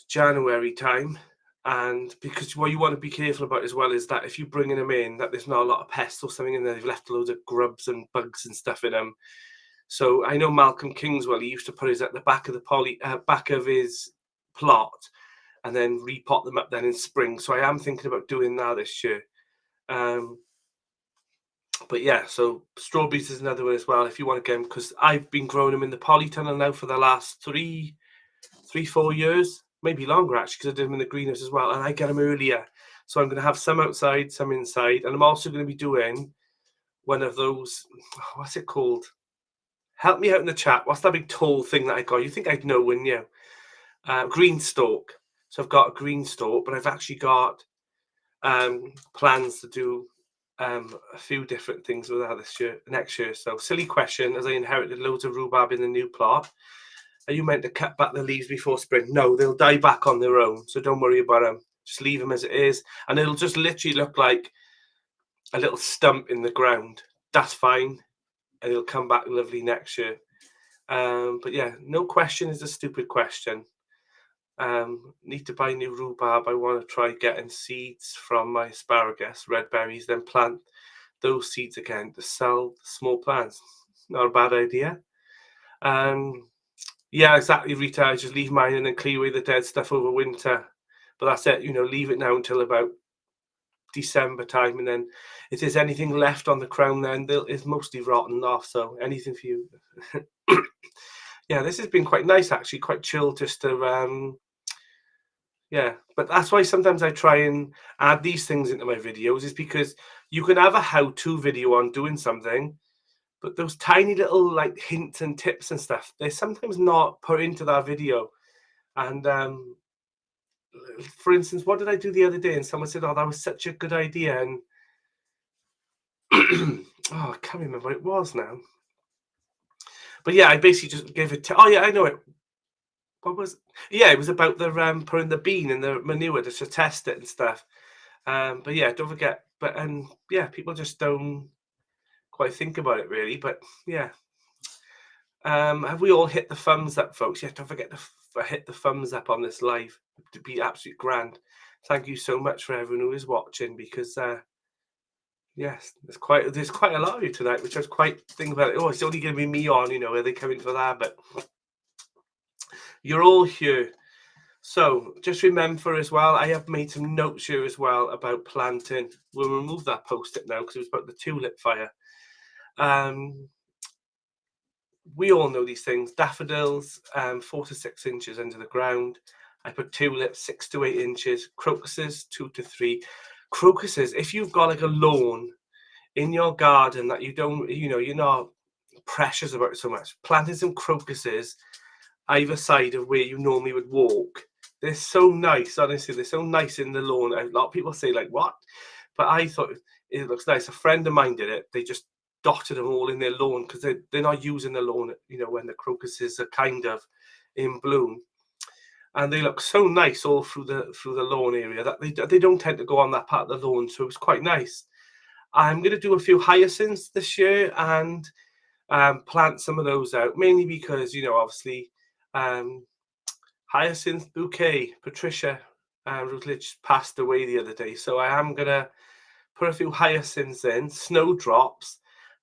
January time. And because what you want to be careful about as well is that if you're bringing them in, that there's not a lot of pests or something in there. They've left loads of grubs and bugs and stuff in them. So I know Malcolm Kingswell, he used to put his at the back of the back of his plot, and then repot them up then in spring. So I am thinking about doing that this year. But yeah, so strawberries is another one as well if you want to get them, because I've been growing them in the polytunnel now for the last 4 years, maybe longer actually, because I did them in the greenhouse as well, and I get them earlier. So I'm going to have some outside, some inside, and I'm also going to be doing one of those, what's it called? Help me out in the chat. What's that big tall thing that I got? You think I'd know, wouldn't you? Green stalk. So I've got a green stalk, but I've actually got plans to do a few different things with that next year. So silly question, as I inherited loads of rhubarb in the new plot, are you meant to cut back the leaves before spring? No, they'll die back on their own, so don't worry about them. Just leave them as it is, and it'll just literally look like a little stump in the ground. That's fine, and it'll come back lovely next year. But yeah, no question is a stupid question. Need to buy new rhubarb. I want to try getting seeds from my asparagus, red berries, then plant those seeds again to sell small plants. Not a bad idea. Yeah, exactly, Rita. I just leave mine and then clear away the dead stuff over winter. But that's it, leave it now until about December time, and then if there's anything left on the crown, then it's mostly rotten off. So anything for you. Yeah, this has been quite nice actually, quite chill, just to Yeah, but that's why sometimes I try and add these things into my videos, is because you can have a how-to video on doing something, but those tiny little like hints and tips and stuff, they're sometimes not put into that video. And for instance, what did I do the other day? And someone said, "Oh, that was such a good idea." And oh, I can't remember what it was now. But yeah, I basically just gave it. Oh yeah, I know it. What was? Yeah, it was about the putting the bean in the manure just to test it and stuff. But yeah, don't forget. But and yeah, people just don't quite think about it really. But yeah, have we all hit the thumbs up, folks? Yeah, don't forget to hit the thumbs up on this live. To be absolute grand. Thank you so much for everyone who is watching, because yes, there's quite a lot of you tonight, which I was quite thinking about. Oh, it's only going to be me on, are they coming for that? But you're all here. So just remember as well, I have made some notes here as well about planting. We'll remove that post-it now because it was about the tulip fire. We all know these things. Daffodils, 4 to 6 inches under the ground. I put tulips 6 to 8 inches. Crocuses 2 to 3. Crocuses, if you've got like a lawn in your garden that you don't, you're not precious about it so much, planting some crocuses either side of where you normally would walk. They're so nice, honestly. They're so nice in the lawn. A lot of people say, like, what? But I thought it looks nice. A friend of mine did it. They just dotted them all in their lawn because they're not using the lawn, when the crocuses are kind of in bloom. And they look so nice all through the lawn area that they don't tend to go on that part of the lawn. So it was quite nice. I'm going to do a few hyacinths this year and plant some of those out, mainly because, obviously, hyacinth bouquet, Patricia Routledge passed away the other day. So I am going to put a few hyacinths in, snowdrops.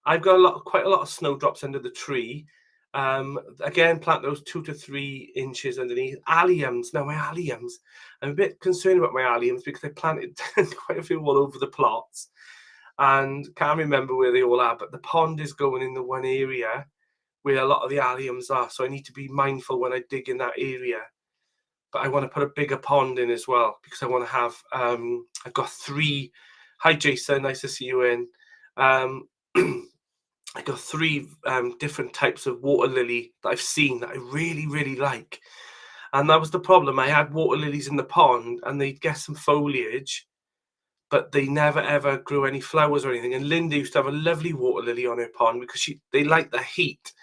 I've got quite a lot of snowdrops under the tree. Again, plant those 2 to 3 inches underneath. Alliums. Now, my alliums, I'm a bit concerned about my alliums because I planted quite a few all over the plots and can't remember where they all are, but the pond is going in the one area where a lot of the alliums are. So I need to be mindful when I dig in that area. But I want to put a bigger pond in as well because I want to have, I've got 3. Hi, Jason. Nice to see you in. I got 3 different types of water lily that I've seen that I really, really like. And that was the problem. I had water lilies in the pond and they'd get some foliage, but they never ever grew any flowers or anything. And Linda used to have a lovely water lily on her pond because they like the heat.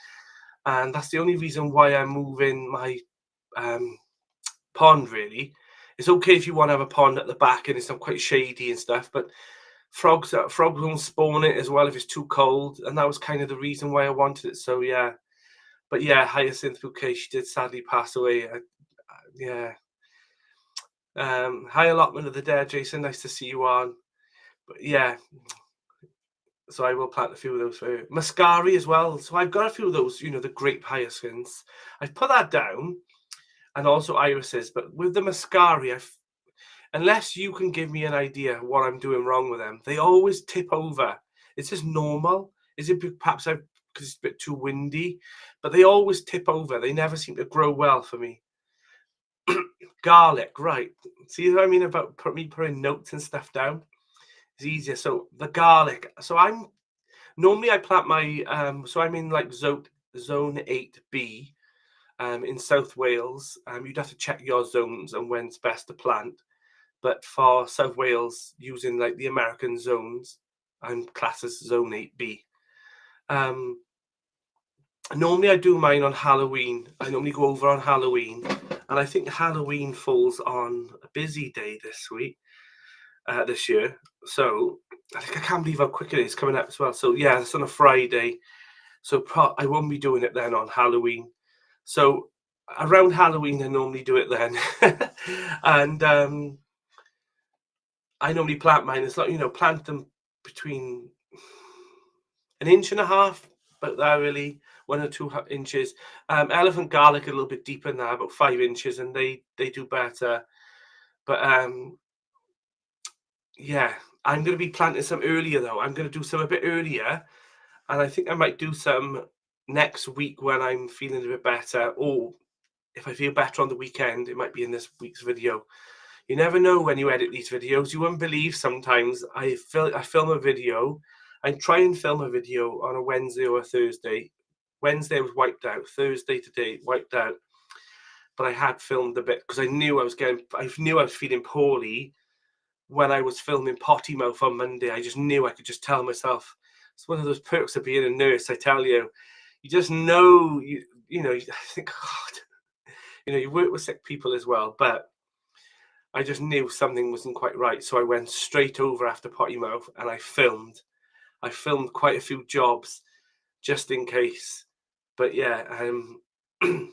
And that's the only reason why I'm moving my pond, really. It's okay if you want to have a pond at the back and it's not quite shady and stuff, but frogs won't spawn it as well if it's too cold, and that was kind of the reason why I wanted it. So yeah, but yeah, hyacinth bouquet, she did sadly pass away. Yeah. Hi, allotment of the dead, Jason, nice to see you on. But yeah, so I will plant a few of those for you. Muscari as well, so I've got a few of those, the grape hyacinths. I've put that down, and also irises, but with the Muscari, unless you can give me an idea what I'm doing wrong with them, they always tip over. It's just normal. Is it perhaps because it's a bit too windy? But they always tip over. They never seem to grow well for me. Garlic, right. See what I mean about me putting notes and stuff down? It's easier. So the garlic. So normally I plant my, so I'm in like zone 8B in South Wales. You'd have to check your zones and when's best to plant. But for South Wales, using like the American zones, I'm classed as zone 8B. Normally I do mine on Halloween. I normally go over on Halloween, and I think Halloween falls on a busy day this year. So I can't believe how quick it is coming up as well. So yeah, it's on a Friday. So I won't be doing it then on Halloween. So around Halloween, I normally do it then. And I normally plant mine. It's like, plant them between 1.5 inches, about that really, 1 or 2 inches. Elephant garlic a little bit deeper than that, about 5 inches, and they do better. But yeah, I'm going to be planting some earlier though. I'm going to do some a bit earlier, and I think I might do some next week when I'm feeling a bit better, or if I feel better on the weekend, it might be in this week's video. You never know when you edit these videos. You wouldn't believe sometimes I film a video. I try and film a video on a Wednesday or a Thursday. Wednesday was wiped out. Thursday today wiped out. But I had filmed a bit because I knew I was feeling poorly when I was filming Potty Mouth on Monday. I just knew I could just tell myself. It's one of those perks of being a nurse, I tell you. You just know, I think, God, you work with sick people as well, but I just knew something wasn't quite right. So I went straight over after Potty Mouth and I filmed. I filmed quite a few jobs just in case. But yeah, you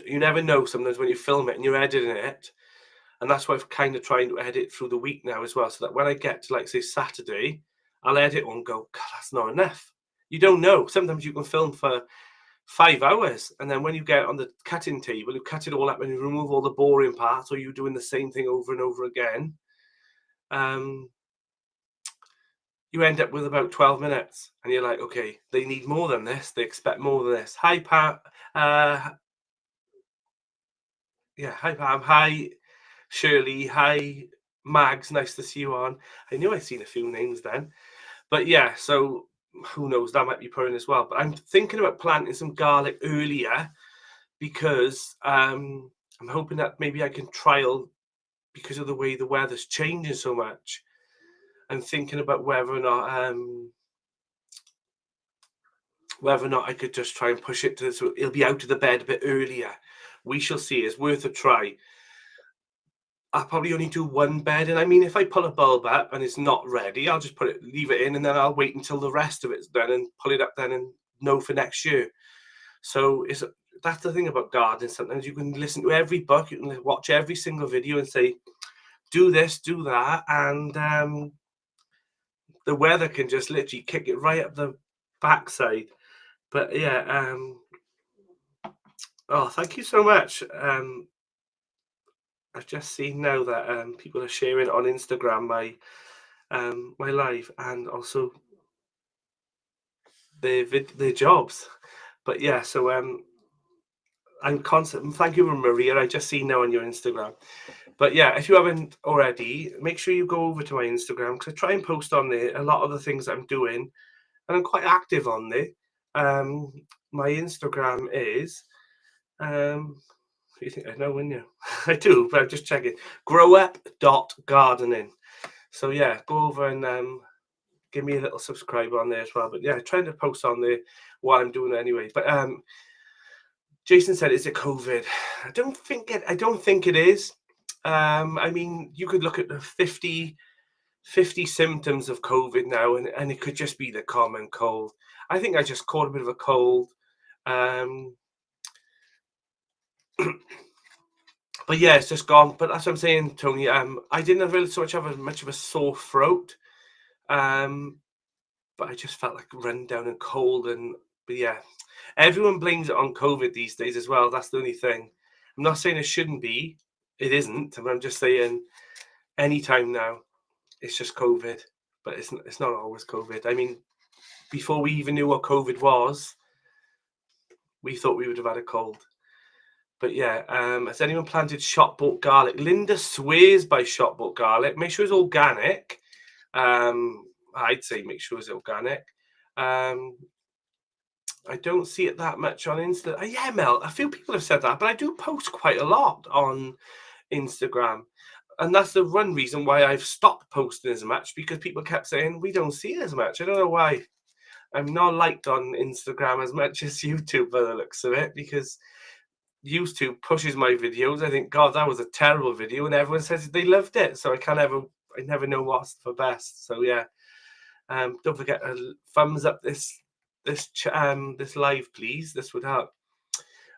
never know sometimes when you film it and you're editing it. And that's why I've kind of trying to edit through the week now as well. So that when I get to, like, say, Saturday, I'll edit one and go, God, that's not enough. You don't know. Sometimes you can film for 5 hours. And then when you get on the cutting table, you cut it all up and you remove all the boring parts, or you're doing the same thing over and over again. You end up with about 12 minutes. And you're like, okay, they need more than this. They expect more than this. Hi, Pam. Hi, Pam. Hi, Shirley. Hi, Mags. Nice to see you on. I knew I'd seen a few names then. But yeah, so who knows? That might be putting as well. But I'm thinking about planting some garlic earlier because I'm hoping that maybe I can trial, because of the way the weather's changing so much. I'm thinking about whether or not I could just try and push it so it'll be out of the bed a bit earlier. We shall see. It's worth a try. I'll probably only do one bed, and I mean, if I pull a bulb up and it's not ready, I'll just leave it in, and then I'll wait until the rest of it's done and pull it up then and know for next year. So that's the thing about gardening. Sometimes you can listen to every book, you can watch every single video and say, do this, do that, and the weather can just literally kick it right up the backside. But yeah, oh, thank you so much. I've just seen now that people are sharing on Instagram my live, and also their jobs. But yeah, so I'm constant. Thank you, Maria. I just see now on your Instagram. But yeah, if you haven't already, make sure you go over to my Instagram, because I try and post on there a lot of the things I'm doing, and I'm quite active on there. My Instagram is you think I know, wouldn't you? I do, but I'm just checking. growup.gardening. So yeah, go over and give me a little subscribe on there as well. But yeah, trying to post on there what I'm doing anyway. But Jason said, is it COVID? I don't think it is. I mean, you could look at the 50 symptoms of COVID now, and it could just be the common cold. I think I just caught a bit of a cold. But yeah, it's just gone. But that's what I'm saying, Tony. I didn't really have much of a sore throat. But I just felt like run down and cold. But yeah, everyone blames it on COVID these days as well. That's the only thing. I'm not saying it shouldn't be. It isn't. I'm just saying anytime now, it's just COVID. But it's not always COVID. I mean, before we even knew what COVID was, we thought we would have had a cold. But yeah, has anyone planted shop bought garlic? Linda swears by shop bought garlic. Make sure it's organic. I'd say make sure it's organic. I don't see it that much on Insta. Yeah, Mel, a few people have said that, but I do post quite a lot on Instagram. And that's the one reason why I've stopped posting as much, because people kept saying we don't see it as much. I don't know why. I'm not liked on Instagram as much as YouTube by the looks of it, because YouTube pushes my videos. I think, God, that was a terrible video, and everyone says they loved it. So I never know what's for best. So yeah, don't forget to thumbs up this live, please. This would help.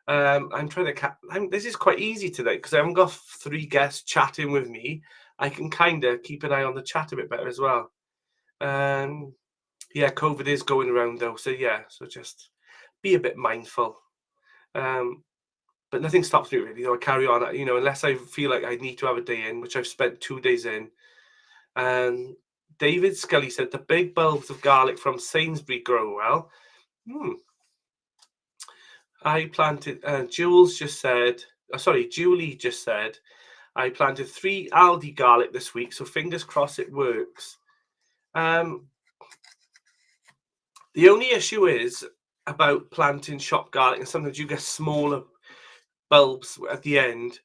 I'm trying to this is quite easy today because I haven't got 3 guests chatting with me. I can kind of keep an eye on the chat a bit better as well. Yeah, COVID is going around though, so yeah, so just be a bit mindful. But nothing stops me really. I carry on, unless I feel like I need to have a day in, which I've spent 2 days in. And David Scully said the big bulbs of garlic from Sainsbury grow well. I planted. Julie just said, I planted 3 Aldi garlic this week, so fingers crossed it works. The only issue is about planting shop garlic, and sometimes you get smaller bulbs at the end.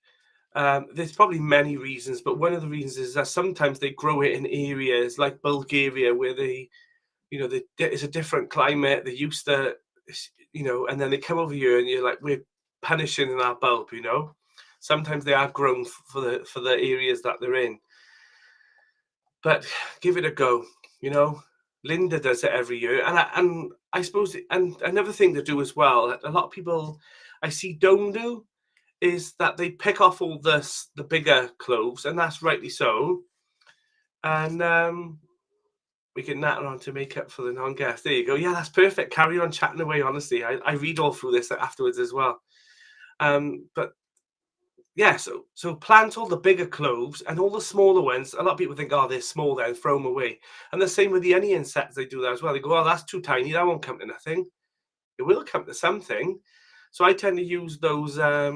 There's probably many reasons, but one of the reasons is that sometimes they grow it in areas like Bulgaria where it's a different climate. They're used to, and then they come over here and you're like, we're punishing our bulb. Sometimes they are grown for the areas that they're in, but give it a go. Linda does it every year, and I suppose, and another thing to do as well. A lot of people I see don't do is that they pick off all the bigger cloves, and that's rightly so. And we can natter on to make up for the non-guest. There you go. Yeah, that's perfect. Carry on chatting away. Honestly, I read all through this afterwards as well. But yeah, so plant all the bigger cloves and all the smaller ones. A lot of people think, oh, they're small, then throw them away. And the same with the onion sets, they do that as well. They go, oh, that's too tiny. That won't come to nothing. It will come to something. So I tend to use those. I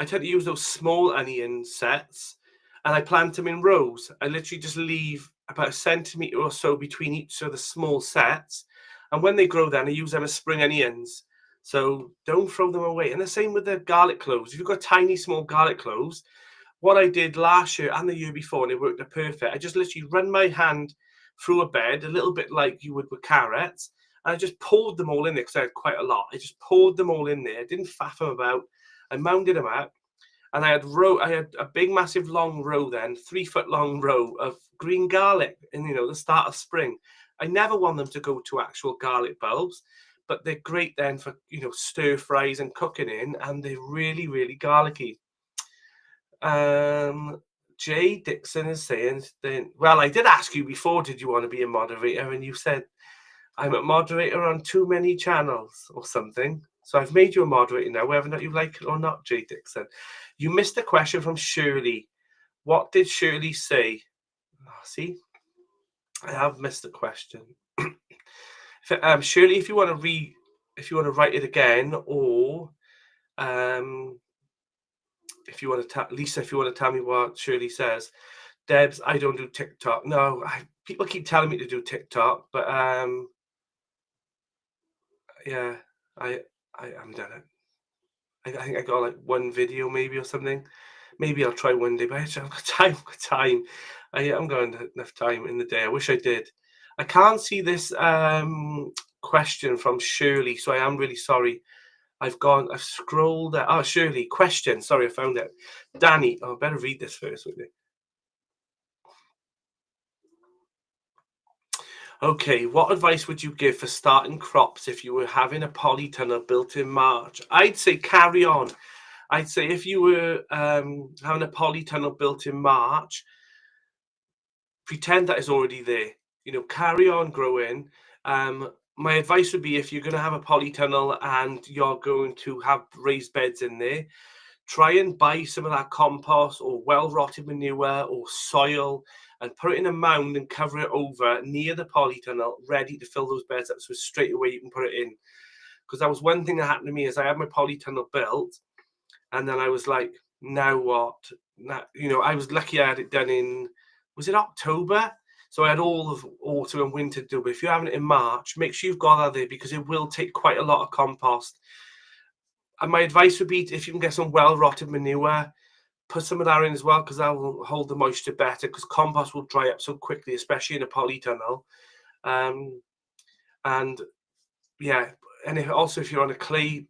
tend to use those small onion sets, and I plant them in rows. I literally just leave about a centimetre or so between each of the small sets, and when they grow, then I use them as spring onions. So don't throw them away. And the same with the garlic cloves. If you've got tiny, small garlic cloves, what I did last year and the year before, and it worked perfect, I just literally run my hand through a bed, a little bit like you would with carrots, and I just poured them all in there because I had quite a lot. I just poured them all in there. I didn't faff them about. I mounded them out, and I had a big, massive, long row then, 3-foot long row of green garlic in the start of spring. I never want them to go to actual garlic bulbs, but they're great then for stir fries and cooking in, and they're really, really garlicky. Jay Dixon is saying, well, I did ask you before, did you want to be a moderator? And you said, I'm a moderator on too many channels or something. So I've made you a moderator now, whether or not you like it or not, Jay Dixon. You missed a question from Shirley. What did Shirley say? Oh, see, I have missed a question. Shirley, if you want to write it again, or if you want to Lisa, if you want to tell me what Shirley says. Debs, I don't do TikTok. No, people keep telling me to do TikTok, but yeah, I haven't done it. I think I got like one video maybe or something. Maybe I'll try one day, but I haven't got time. I haven't got enough time in the day. I wish I did. I can't see this question from Shirley, so I am really sorry. I've scrolled. Oh, Shirley, question. Sorry, I found it. Danny, I better read this first with you. Okay, what advice would you give for starting crops if you were having a polytunnel built in March? I'd say carry on. I'd say if you were having a polytunnel built in March, pretend that is already there. Carry on growing. My advice would be, if you're going to have a polytunnel and you're going to have raised beds in there, try and buy some of that compost or well-rotted manure or soil and put it in a mound and cover it over near the polytunnel, ready to fill those beds up. So straight away you can put it in. Because that was one thing that happened to me, is I had my polytunnel built, and then I was like, now what? I was lucky I had it done in, was it October? So I had all of autumn and winter to do. But if you're having it in March, make sure you've got that there, because it will take quite a lot of compost. And my advice would be, if you can get some well-rotted manure, put some of that in as well, because that will hold the moisture better, because compost will dry up so quickly, especially in a polytunnel. And yeah, and if you're on a clay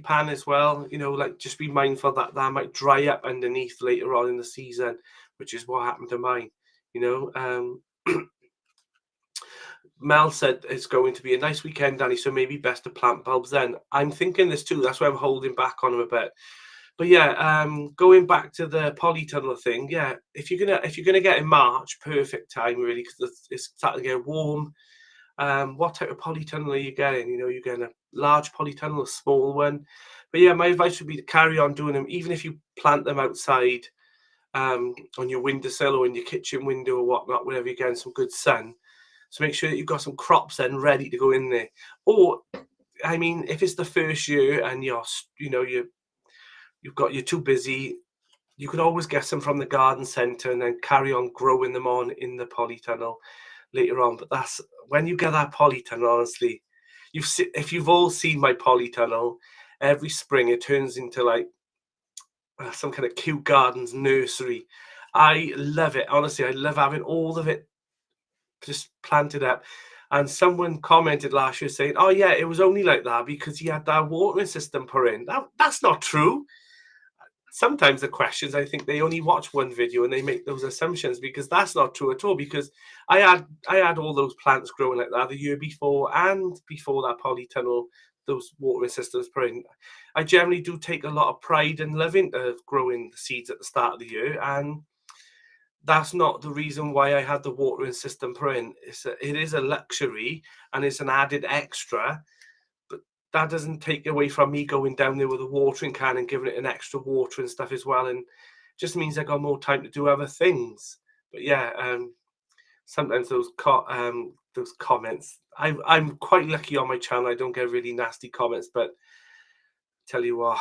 pan as well, just be mindful that might dry up underneath later on in the season, which is what happened to mine. Mel said it's going to be a nice weekend, Danny, so maybe best to plant bulbs then. I'm thinking this too. That's why I'm holding back on them a bit. But yeah, going back to the polytunnel thing, yeah, if you're gonna get in March, perfect time really, because it's starting to get warm. What type of polytunnel are you getting? You're getting a large polytunnel, a small one. But yeah, my advice would be to carry on doing them, even if you plant them outside, on your windowsill or in your kitchen window or whatnot, wherever you're getting some good sun. So make sure that you've got some crops then ready to go in there. Or, I mean, if it's the first year and you're too busy, you could always get some from the garden centre and then carry on growing them on in the polytunnel later on. But that's when you get that polytunnel, honestly, if you've all seen my polytunnel, every spring it turns into like some kind of Kew Gardens nursery. I love it. Honestly, I love having all of it just planted up. And someone commented last year saying, "Oh yeah, it was only like that because he had that watering system put in." That's not true. Sometimes the questions, I think they only watch one video and they make those assumptions, because that's not true at all. Because I had all those plants growing like that the year before, and before that polytunnel, those watering systems put in. I generally do take a lot of pride and love into growing the seeds at the start of the year, and that's not the reason why I had the watering system put in. It is a luxury and it's an added extra, but that doesn't take away from me going down there with a watering can and giving it an extra water and stuff as well. And just means I got more time to do other things. But yeah, sometimes those comments. I'm quite lucky on my channel. I don't get really nasty comments, but tell you what,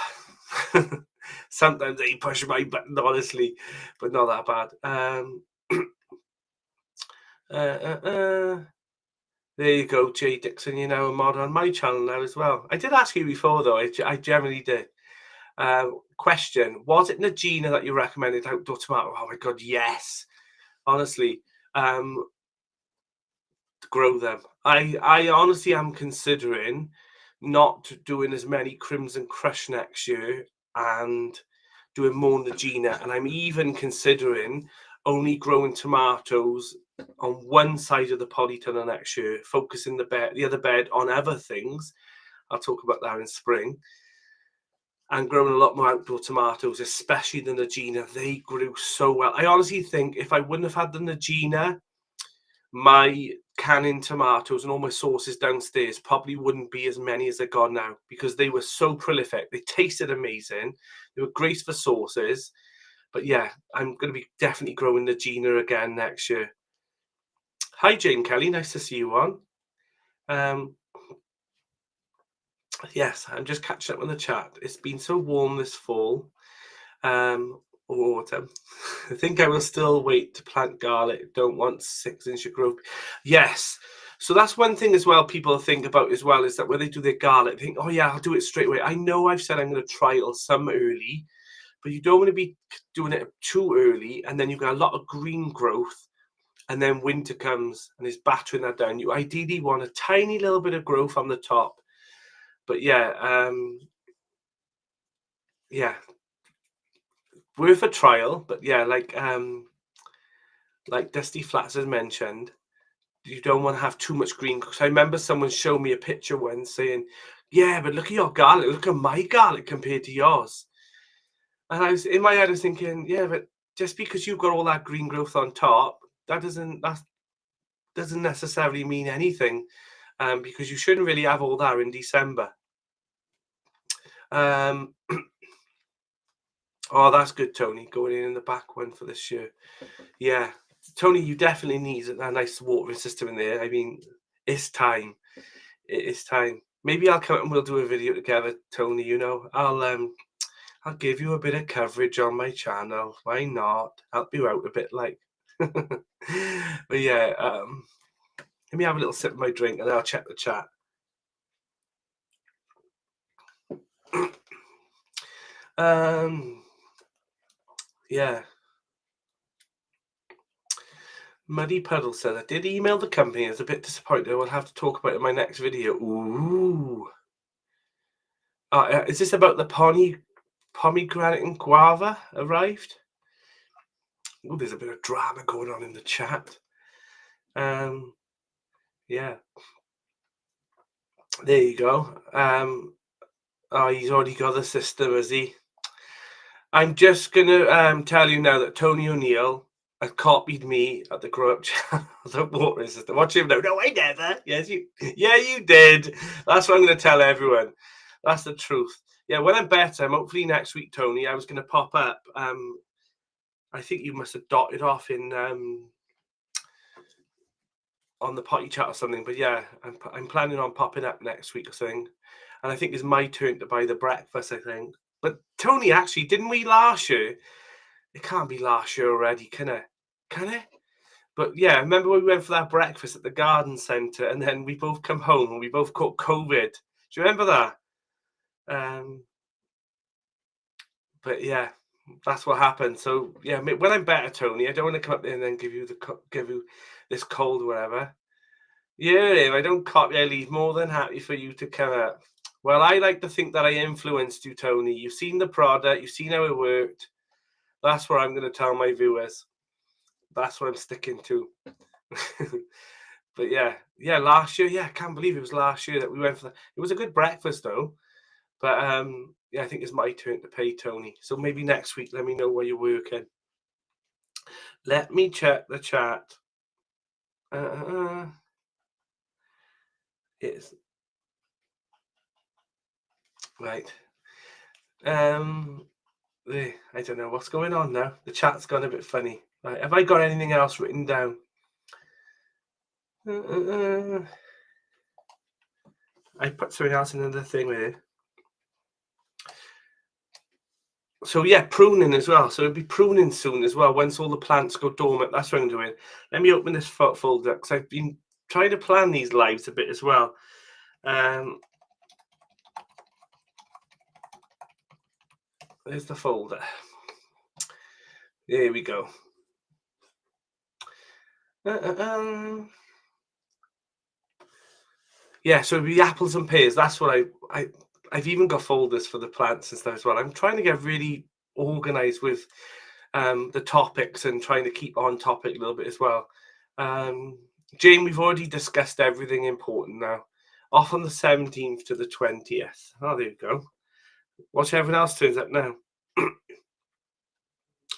sometimes they push my button, honestly, but not that bad. There you go, Jay Dixon. You're now a mod on my channel now as well. I did ask you before, though. I generally did. Question: was it Najina that you recommended outdoor tomato? Oh my god, yes. Honestly, grow them. I honestly am considering not doing as many Crimson Crush next year and doing more Najina, and I'm even considering only growing tomatoes on one side of the polytunnel next year, focusing the other bed on other things. I'll talk about that in spring. And growing a lot more outdoor tomatoes, especially the Najina. They grew so well. I honestly think if I wouldn't have had the Najina, my canning tomatoes and all my sauces downstairs probably wouldn't be as many as they got now, because they were so prolific. They tasted amazing. They were great for sauces. But yeah, I'm going to be definitely growing the Gina again next year. Hi, Jane Kelly. Nice to see you on. Yes, I'm just catching up on the chat. It's been so warm this fall. Or autumn. I think I will still wait to plant garlic. Don't want 6-inch growth. Yes. So that's one thing as well people think about as well, is that when they do their garlic, they think, oh yeah, I'll do it straight away. I know I've said I'm going to trial some early, but you don't want to be doing it too early, and then you've got a lot of green growth, and then winter comes and it's battering that down. You ideally want a tiny little bit of growth on the top. But yeah, yeah, worth a trial. But yeah, like Dusty Flats has mentioned, you don't want to have too much green. Because I remember someone showed me a picture once saying, yeah, but look at your garlic, look at my garlic compared to yours. And I was in my head, I was thinking, yeah, but just because you've got all that green growth on top, that doesn't necessarily mean anything, because you shouldn't really have all that in December. Oh, that's good, Tony, going in the back one for this year. Yeah, Tony, you definitely need a nice watering system in there. I mean, it's time. It is time. Maybe I'll come and we'll do a video together, Tony. You know, I'll give you a bit of coverage on my channel. Why not? Help you out a bit, like. But yeah, let me have a little sip of my drink and then I'll check the chat. Yeah. Muddy Puddle says, I did email the company. I was a bit disappointed. I will have to talk about it in my next video. Ooh. Is this about the pomegranate and guava arrived? Oh, there's a bit of drama going on in the chat. Yeah. There you go. Oh, he's already got the system, has he? I'm just gonna tell you now that Tony O'Neill has copied me at the Grow Up channel. The watering system. Watch him now. No, I never. Yes, yeah, you did. That's what I'm gonna tell everyone. That's the truth. Yeah, when I'm better, hopefully next week, Tony, I was gonna pop up. I think you must have dotted off in on the potty chat or something. But yeah, I'm planning on popping up next week or something. And I think it's my turn to buy the breakfast, I think. But Tony, actually, didn't we last year? It can't be last year already, can it? Can it? But yeah, remember when we went for that breakfast at the garden centre and then we both come home and we both caught COVID? Do you remember that? Um, but yeah, that's what happened. So yeah, when I'm better, Tony, I don't want to come up there and then give you this cold or whatever. Yeah, if I don't copy, I leave more than happy for you to come up. Well, I like to think that I influenced you, Tony. You've seen the product, you've seen how it worked. That's what I'm going to tell my viewers. That's what I'm sticking to. But yeah, last year, yeah, I can't believe it was last year that we went for it was a good breakfast though. But yeah, I think it's my turn to pay, Tony. So maybe next week, let me know where you're working. Let me check the chat. It's right. I don't know what's going on now. The chat's gone a bit funny. Right, have I got anything else written down? I put something else in another thing here. So yeah, pruning as well. So it'll be pruning soon as well. Once all the plants go dormant, that's what I'm doing. Let me open this folder because I've been trying to plan these lives a bit as well. There's the folder. There we go. Yeah, so it'll be apples and pears. That's what I've even got folders for the plants and stuff as well. I'm trying to get really organized with the topics and trying to keep on topic a little bit as well. Jane, we've already discussed everything important now. Off on the 17th to the 20th. Oh, there you go. Watch everyone else turns up now.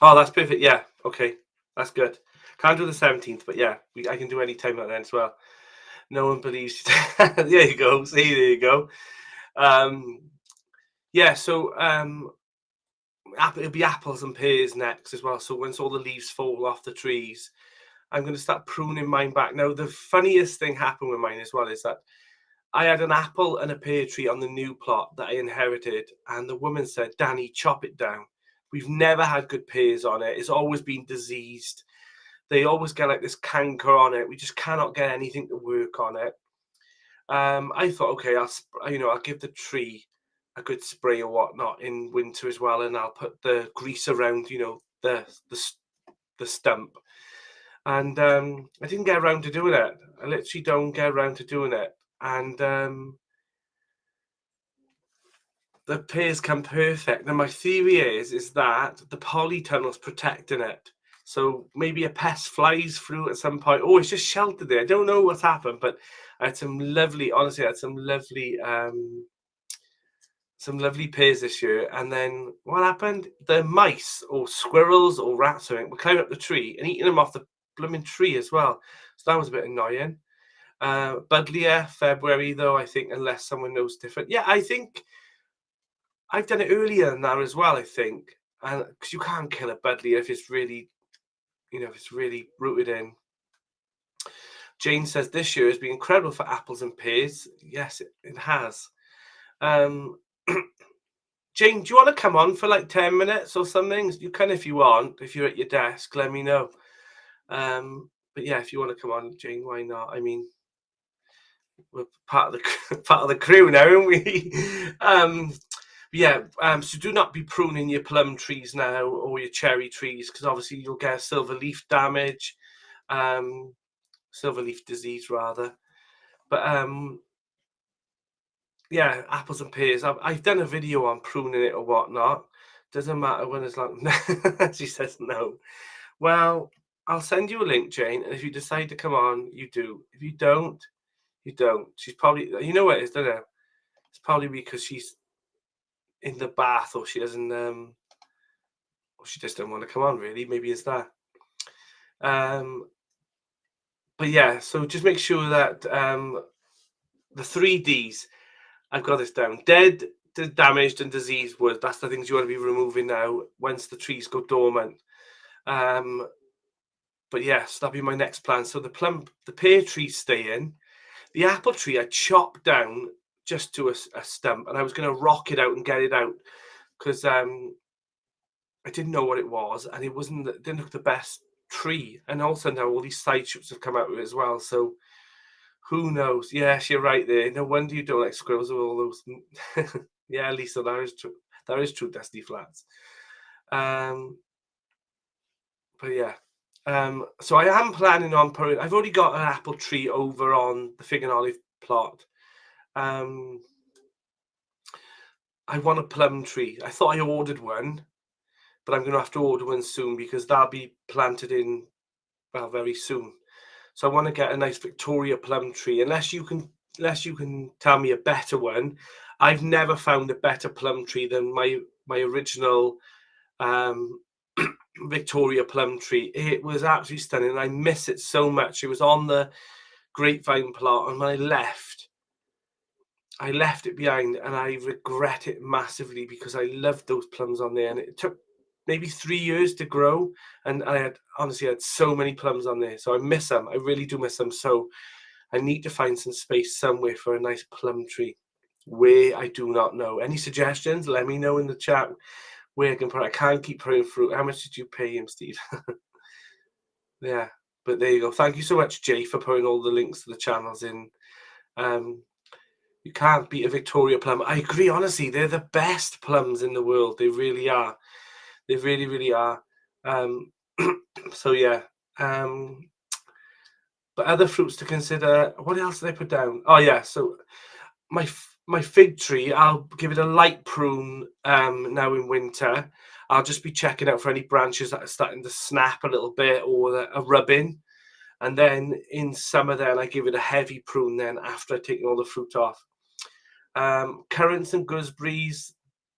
Oh, that's perfect. Yeah, okay. That's good. Can't do the 17th, but yeah, I can do any time like then as well. No one believes. There you go. See, there you go. Yeah, so it'll be apples and pears next as well. So once all the leaves fall off the trees, I'm going to start pruning mine back. Now, the funniest thing happened with mine as well is that I had an apple and a pear tree on the new plot that I inherited, and the woman said, "Danny, chop it down. We've never had good pears on it. It's always been diseased. They always get like this canker on it. We just cannot get anything to work on it." I thought, okay, I'll give the tree a good spray or whatnot in winter as well, and I'll put the grease around, the stump. And I didn't get around to doing it. I literally don't get around to doing it. And the pears come perfect. Now my theory is that the polytunnel's protecting it. So maybe a pest flies through at some point. Oh, it's just sheltered there. I don't know what's happened, but I had some lovely pears this year. And then what happened? The mice or squirrels or rats or something were climbing up the tree and eating them off the blooming tree as well. So that was a bit annoying. Buddleia, February though, I think, unless someone knows different. Yeah, I think I've done it earlier than that as well, I think. And because you can't kill a Buddleia if it's really, if it's really rooted in. Jane says this year has been incredible for apples and pears. Yes, it has. Jane, do you want to come on for like 10 minutes or something? You can if you want. If you're at your desk, let me know. But yeah, if you want to come on, Jane, why not? I mean, we're part of the crew now, aren't we? So do not be pruning your plum trees now or your cherry trees because obviously you'll get silver leaf damage, silver leaf disease rather. But yeah, apples and pears. I've done a video on pruning it or whatnot. Doesn't matter when it's like. She says no. Well, I'll send you a link, Jane, and if you decide to come on, you do. If you don't, you don't. She's probably, you know what it is, don't you? It's probably because she's in the bath or she doesn't, or she just don't want to come on, really. Maybe it's that. But yeah, so just make sure that the 3Ds, I've got this down. Dead, damaged, and diseased wood. That's the things you want to be removing now once the trees go dormant. But yes, that'll be my next plan. So the pear trees stay in. The apple tree I chopped down just to a stump, and I was going to rock it out and get it out because I I didn't know what it was, and it didn't look the best tree. And also now all these side shoots have come out with it as well. So who knows? Yes, you're right there. No wonder you don't like squirrels with all those. Yeah, Lisa, that is true. That is true, Dusty Flats. But yeah. So I am planning on putting. I've already got an apple tree over on the fig and olive plot. I want a plum tree. I thought I ordered one, but I'm going to have to order one soon because that'll be planted in, well, very soon. So I want to get a nice Victoria plum tree. Unless you can tell me a better one. I've never found a better plum tree than my original Victoria plum tree. It was absolutely stunning. I miss it so much. It was on the grapevine plot, and when I left it behind, and I regret it massively because I loved those plums on there, and it took maybe 3 years to grow, and I honestly had so many plums on there. So I miss them. I really do miss them. So I need to find some space somewhere for a nice plum tree. Where, I do not know. Any suggestions? Let me know in the chat where I can put it. I can't keep putting fruit. How much did you pay him, Steve? Yeah, but there you go. Thank you so much, Jay, for putting all the links to the channels in. You can't beat a Victoria plum. I agree, honestly. They're the best plums in the world. They really are. They really, really are. So yeah. But other fruits to consider. What else did I put down? Oh yeah. So my fig tree, I'll give it a light prune now in winter. I'll just be checking out for any branches that are starting to snap a little bit or that are rubbing. And then in summer, then I give it a heavy prune then after I've taken all the fruit off. Currants and gooseberries,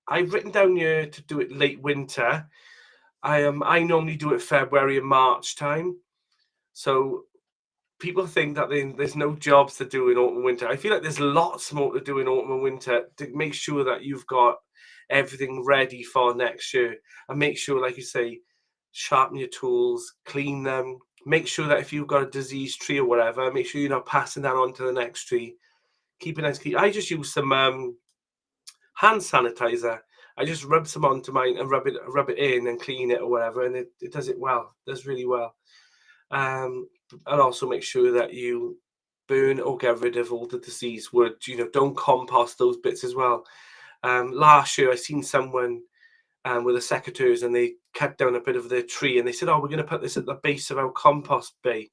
I've written down here to do it late winter. I normally do it February and March time. So people think that there's no jobs to do in autumn and winter. I feel like there's lots more to do in autumn and winter to make sure that you've got everything ready for next year, and make sure, like you say, sharpen your tools, clean them, make sure that if you've got a diseased tree or whatever, make sure you're not passing that on to the next tree. Keep it nice. I just use some hand sanitizer. I just rub some onto mine and rub it in and clean it or whatever, and it does it well. It does really well. And also make sure that you burn or get rid of all the diseased wood. Don't compost those bits as well. Last year I seen someone with the secateurs, and they cut down a bit of their tree, and they said, "Oh, we're going to put this at the base of our compost bay."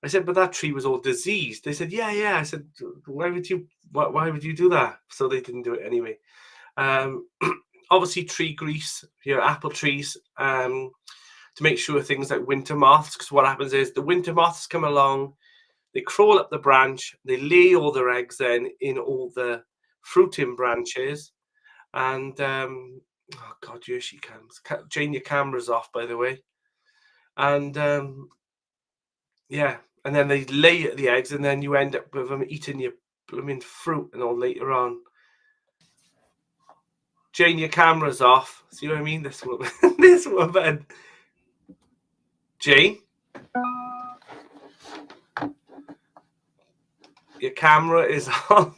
I said, "But that tree was all diseased." They said, "Yeah." I said, "Why would you do that?" So they didn't do it anyway. Obviously, tree grease, apple trees, to make sure things like winter moths, because what happens is the winter moths come along, they crawl up the branch, they lay all their eggs then in all the fruiting branches, and oh God, here she comes. Jane, your camera's off, by the way. And yeah, and then they lay the eggs, and then you end up with them eating your blooming fruit and all later on. Jane, your camera's off. See what I mean? This woman. This woman. Jane? Your camera is off.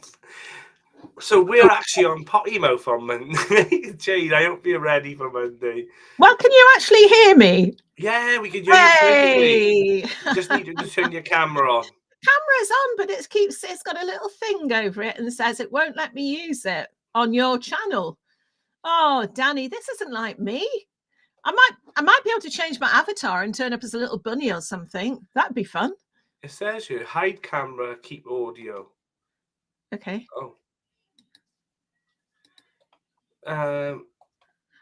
So we're actually on potty mouth on Monday. Jane, I hope you're ready for Monday. Well, can you actually hear me? Yeah, we can hear you perfectly. You just need to turn your camera on. Camera's on, but it's got a little thing over it and says it won't let me use it on your channel. Oh, Danny, this isn't like me. I might be able to change my avatar and turn up as a little bunny or something. That'd be fun. It says here, hide camera, keep audio. Okay. Oh. Oh,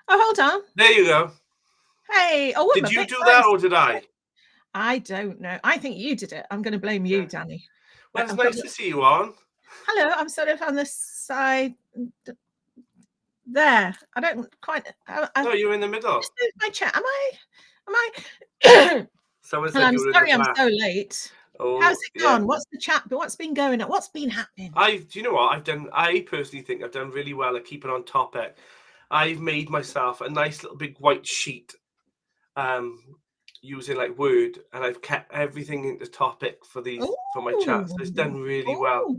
hold on. There you go. Hey, did you do that or did I? I don't know. I think you did it. I'm going to blame you, Danny. Well, it's nice to see you on. Hello, I'm sort of on the side there. I don't quite. No, you're in the middle. Just moved my chat. Am I? Someone said you were sorry, in the I'm so late. Oh, how's it gone? What's the chat? But what's been going on? What's been happening? Do you know what I personally think I've done really well at keeping on topic. I've made myself a nice little big white sheet, using like Word, and I've kept everything into topic for my chats. So it's done really well.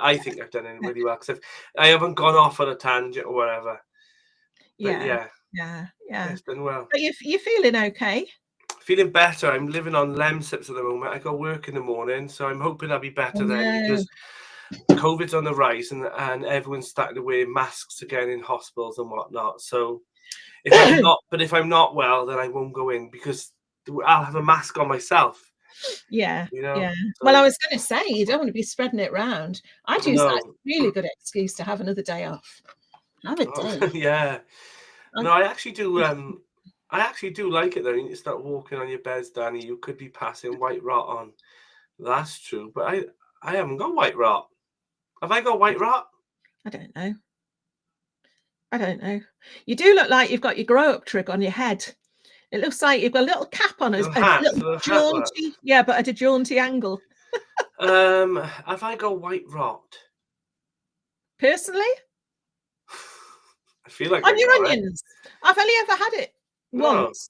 I think I've done it really well because I haven't gone off on a tangent or whatever. But yeah. Yeah. Yes, done well. But you're feeling okay? Feeling better. I'm living on Lemsips at the moment. I go work in the morning, so I'm hoping I'll be better then because COVID's on the rise and everyone's starting to wear masks again in hospitals and whatnot. So if I'm not well, then I won't go in because I'll have a mask on myself. Yeah. You know. Yeah. So, Well, I was going to say you don't want to be spreading it around. I'd use that as a really good excuse to have another day off. Have a day. Yeah. No, I actually do. I actually do like it though. You start walking on your beds, Danny. You could be passing white rot on. That's true, but I haven't got white rot. Have I got white rot? I don't know. I don't know. You do look like you've got your grow up trig on your head. It looks like you've got a little cap on, a little jaunty, yeah, but at a jaunty angle. Have I got white rot? Personally, I feel like on your onions. I've only ever had it once.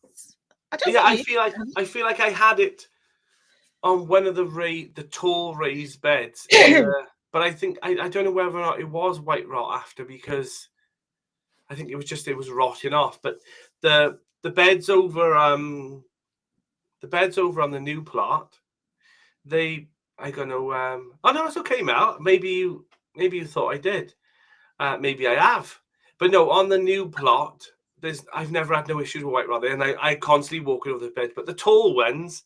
I don't. Yeah, I feel like I had it on one of the tall raised beds, but I think I don't know whether or not it was white rot after because I think it was rotting off. But the beds over on the new plot, I don't know. Oh no, it's okay, Mel. Maybe you thought I did. Maybe I have, but no. On the new plot, I've never had no issues with white rot, and I constantly walk over the bed. But the tall ones,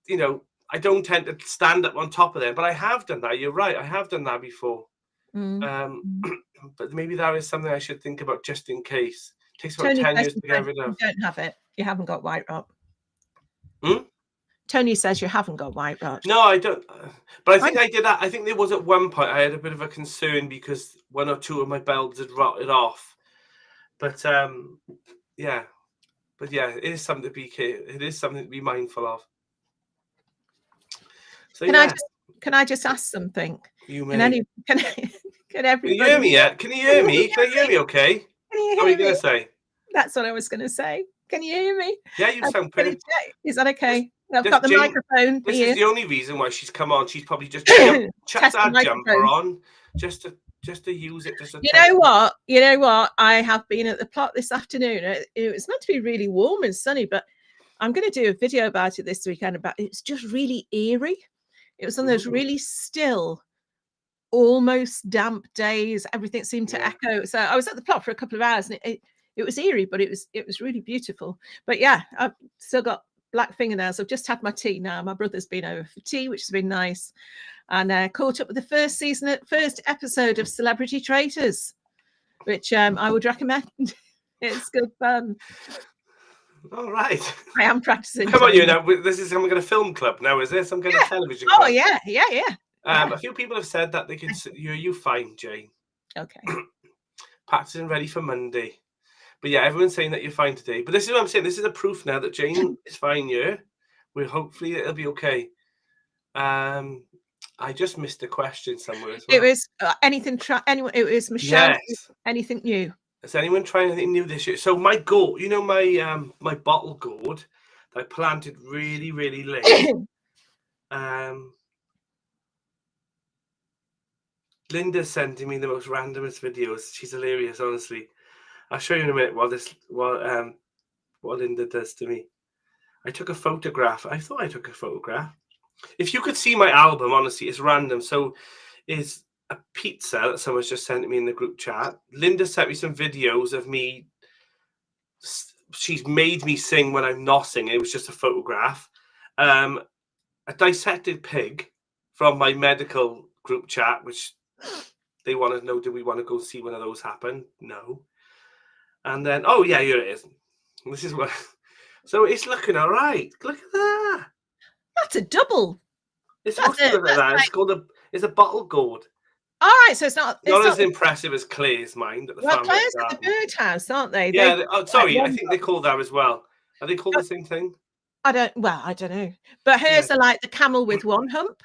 you know, I don't tend to stand up on top of them. But I have done that. You're right. I have done that before. But maybe that is something I should think about just in case. It takes about 10 years to get rid of. You don't have it. You haven't got white rot. Hmm? Tony says you haven't got white rot. No, I don't. But I think I did that. I think there was at one point I had a bit of a concern because one or two of my bulbs had rotted off. But yeah. But yeah, it is something to be mindful of. So can I just ask something? You may. Can everybody? Can you hear me yet? Can you hear me? Can you hear me okay? Can you hear what are you going to say? That's what I was going to say. Can you hear me? Yeah, you sound pretty. Is that okay? I've got the microphone. This is the only reason why she's come on. She's probably just chucked that jumper on just to use it. You know what? I have been at the plot this afternoon. It was meant to be really warm and sunny, but I'm going to do a video about it this weekend. It's just really eerie. It was one of those really still, almost damp days. Everything seemed to echo. So I was at the plot for a couple of hours, and it was eerie, but it was really beautiful. But yeah, I've still got black fingernails. I've just had my tea now. My brother's been over for tea, which has been nice, and caught up with the first episode of Celebrity Traitors, which I would recommend. It's good fun. All right. I am practicing. Come on, you know, this is some kind of film club now, is this? Some kind of television club? Oh, yeah. A few people have said that they can you fine, Jane. Okay. Practicing ready for Monday. But yeah, everyone's saying that you're fine today. But this is what I'm saying. This is a proof now that Jane is fine here. Hopefully it'll be okay. I just missed a question somewhere as well. It was it was Michelle. Yes. Anything new? Has anyone tried anything new this year? So my gourd, you know, my bottle gourd that I planted really, really late. Linda's sending me the most randomest videos. She's hilarious, honestly. I'll show you in a minute what Linda does to me. I took a photograph. I thought I took a photograph. If you could see my album, honestly, it's random. So it's a pizza that someone's just sent me in the group chat. Linda sent me some videos of me. She's made me sing when I'm not singing. It was just a photograph. A dissected pig from my medical group chat, which they want to know, do we want to go see one of those happen? No. And then, oh yeah, here it is. This is what. So it's looking all right. Look at that. That's a double. It's supposed to look like that. It's called a bottle gourd. All right, so it's not as impressive as Claire's mind. Claire's at the birdhouse, aren't they? Yeah. Sorry, I think they call that as well. Are they called the same thing? I don't know. But hers are like the camel with one hump,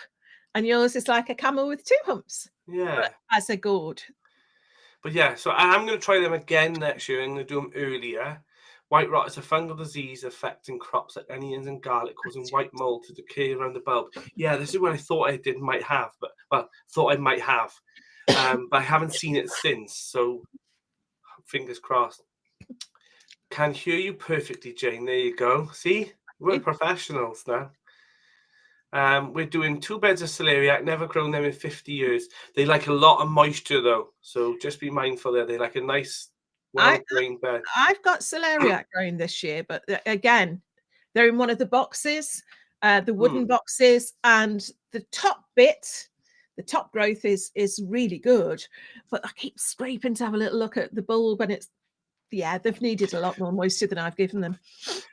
and yours is like a camel with two humps. Yeah. As a gourd. But yeah, so I'm going to try them again next year. I'm going to do them earlier. White rot is a fungal disease affecting crops like onions and garlic, causing white mold to decay around the bulb. Yeah, this is what I thought I might have, but I haven't seen it since. So fingers crossed. Can hear you perfectly, Jane. There you go. See, we're It- professionals now. We're doing 2 beds of celeriac. Never grown them in 50 years. They like a lot of moisture, though. So just be mindful there. They like a nice, well-drained bed. I've got celeriac growing this year, but again, they're in one of the boxes, the wooden boxes, and the top bit, the top growth is really good. But I keep scraping to have a little look at the bulb, and they've needed a lot more moisture than I've given them.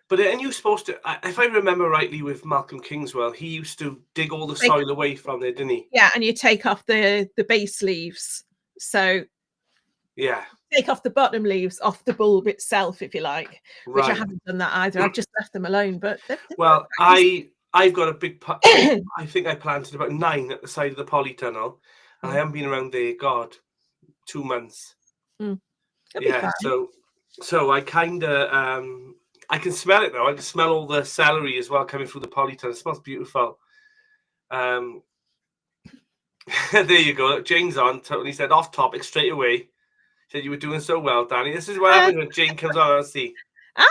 But aren't you supposed to, if I remember rightly with Malcolm Kingswell, he used to dig all the soil away from there, didn't he? Yeah, and you take off the base leaves. So yeah, take off the bottom leaves off the bulb itself, if you like, which I right. haven't done that either. I've just left them alone. But Well, I've got a big, I think I planted about 9 at the side of the polytunnel, and I haven't been around there, God, 2 months. Yeah, so I kind of, I can smell it though. I can smell all the celery as well coming through the polytunnel. It smells beautiful. There you go. Jane's on. Totally said off topic straight away. Said you were doing so well, Danny. This is what happens when Jane comes on. See, I'm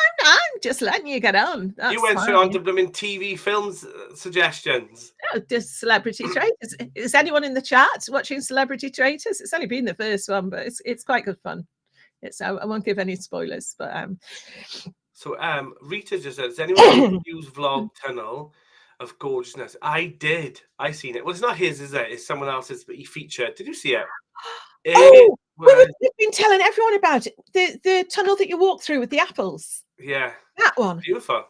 just letting you get on. That's you went fine. straight on to them in TV films suggestions. Oh, just Celebrity Traitors. Is anyone in the chat watching Celebrity Traitors? It's only been the first one, but it's quite good fun. I won't give any spoilers, but So Rita just said, does anyone use Vlog Tunnel of Gorgeousness? I did. I seen it. Well, it's not his, is it? It's someone else's, but he featured. Did you see it? We've been telling everyone about it. The tunnel that you walk through with the apples. Yeah. That one. Beautiful.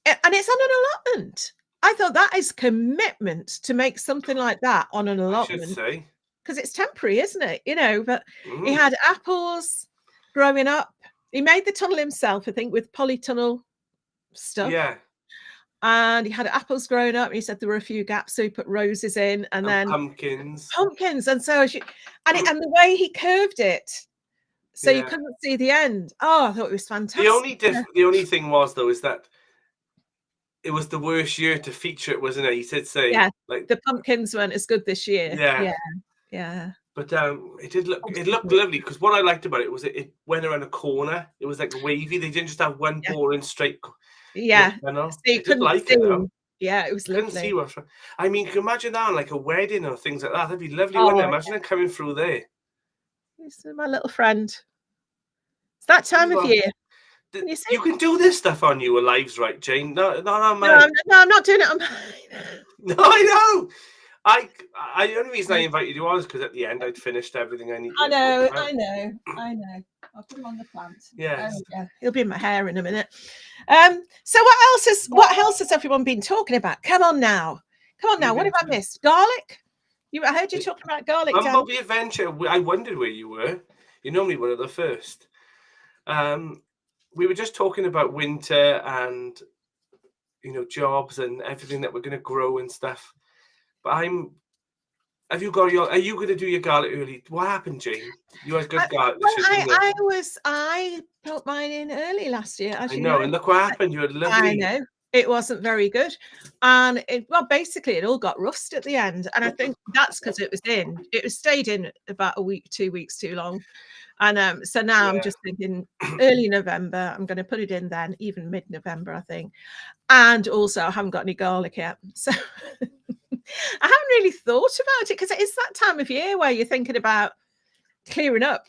And it's on an allotment. I thought that is commitment to make something like that on an allotment. I should say. Because it's temporary, isn't it? You know, but he had apples growing up. He made the tunnel himself, I think, with polytunnel stuff. Yeah. And he had apples growing up. And he said there were a few gaps, so he put roses in, and then pumpkins. And so and the way he curved it, so you couldn't see the end. Oh, I thought it was fantastic. The only thing was though is that it was the worst year to feature it, wasn't it? He said, like the pumpkins weren't as good this year. Yeah. But it looked lovely, because what I liked about it was it went around a corner. It was like wavy. They didn't just have one boring straight. Yeah. So you couldn't like it though. Yeah, it was lovely. Couldn't see what's wrong. I mean, can you imagine that on like a wedding or things like that? That'd be lovely, wouldn't it? Imagine it coming through there. This is my little friend. It's that time of year. You can do this stuff on your lives, right, Jane? No, I'm not doing it on mine. No, I know. The only reason I invited you on is because at the end I'd finished everything I needed. I know. I'll put him on the plant. Yes. He'll be in my hair in a minute. So what else has everyone been talking about? Come on now. What have I missed? Garlic? I heard you talking about garlic. About the adventure. I wondered where you were. You're normally one of the first. We were just talking about winter and jobs and everything that we're going to grow and stuff. But are you going to do your garlic early? What happened, Jane? You had good garlic this year. I put mine in early last year. I know, and look what happened. You had lovely. I know. It wasn't very good. And basically it all got rust at the end. And I think that's because it stayed in about a week, 2 weeks too long. And so now I'm just thinking early November, I'm going to put it in then, even mid-November, I think. And also I haven't got any garlic yet. So I haven't really thought about it, because it's that time of year where you're thinking about clearing up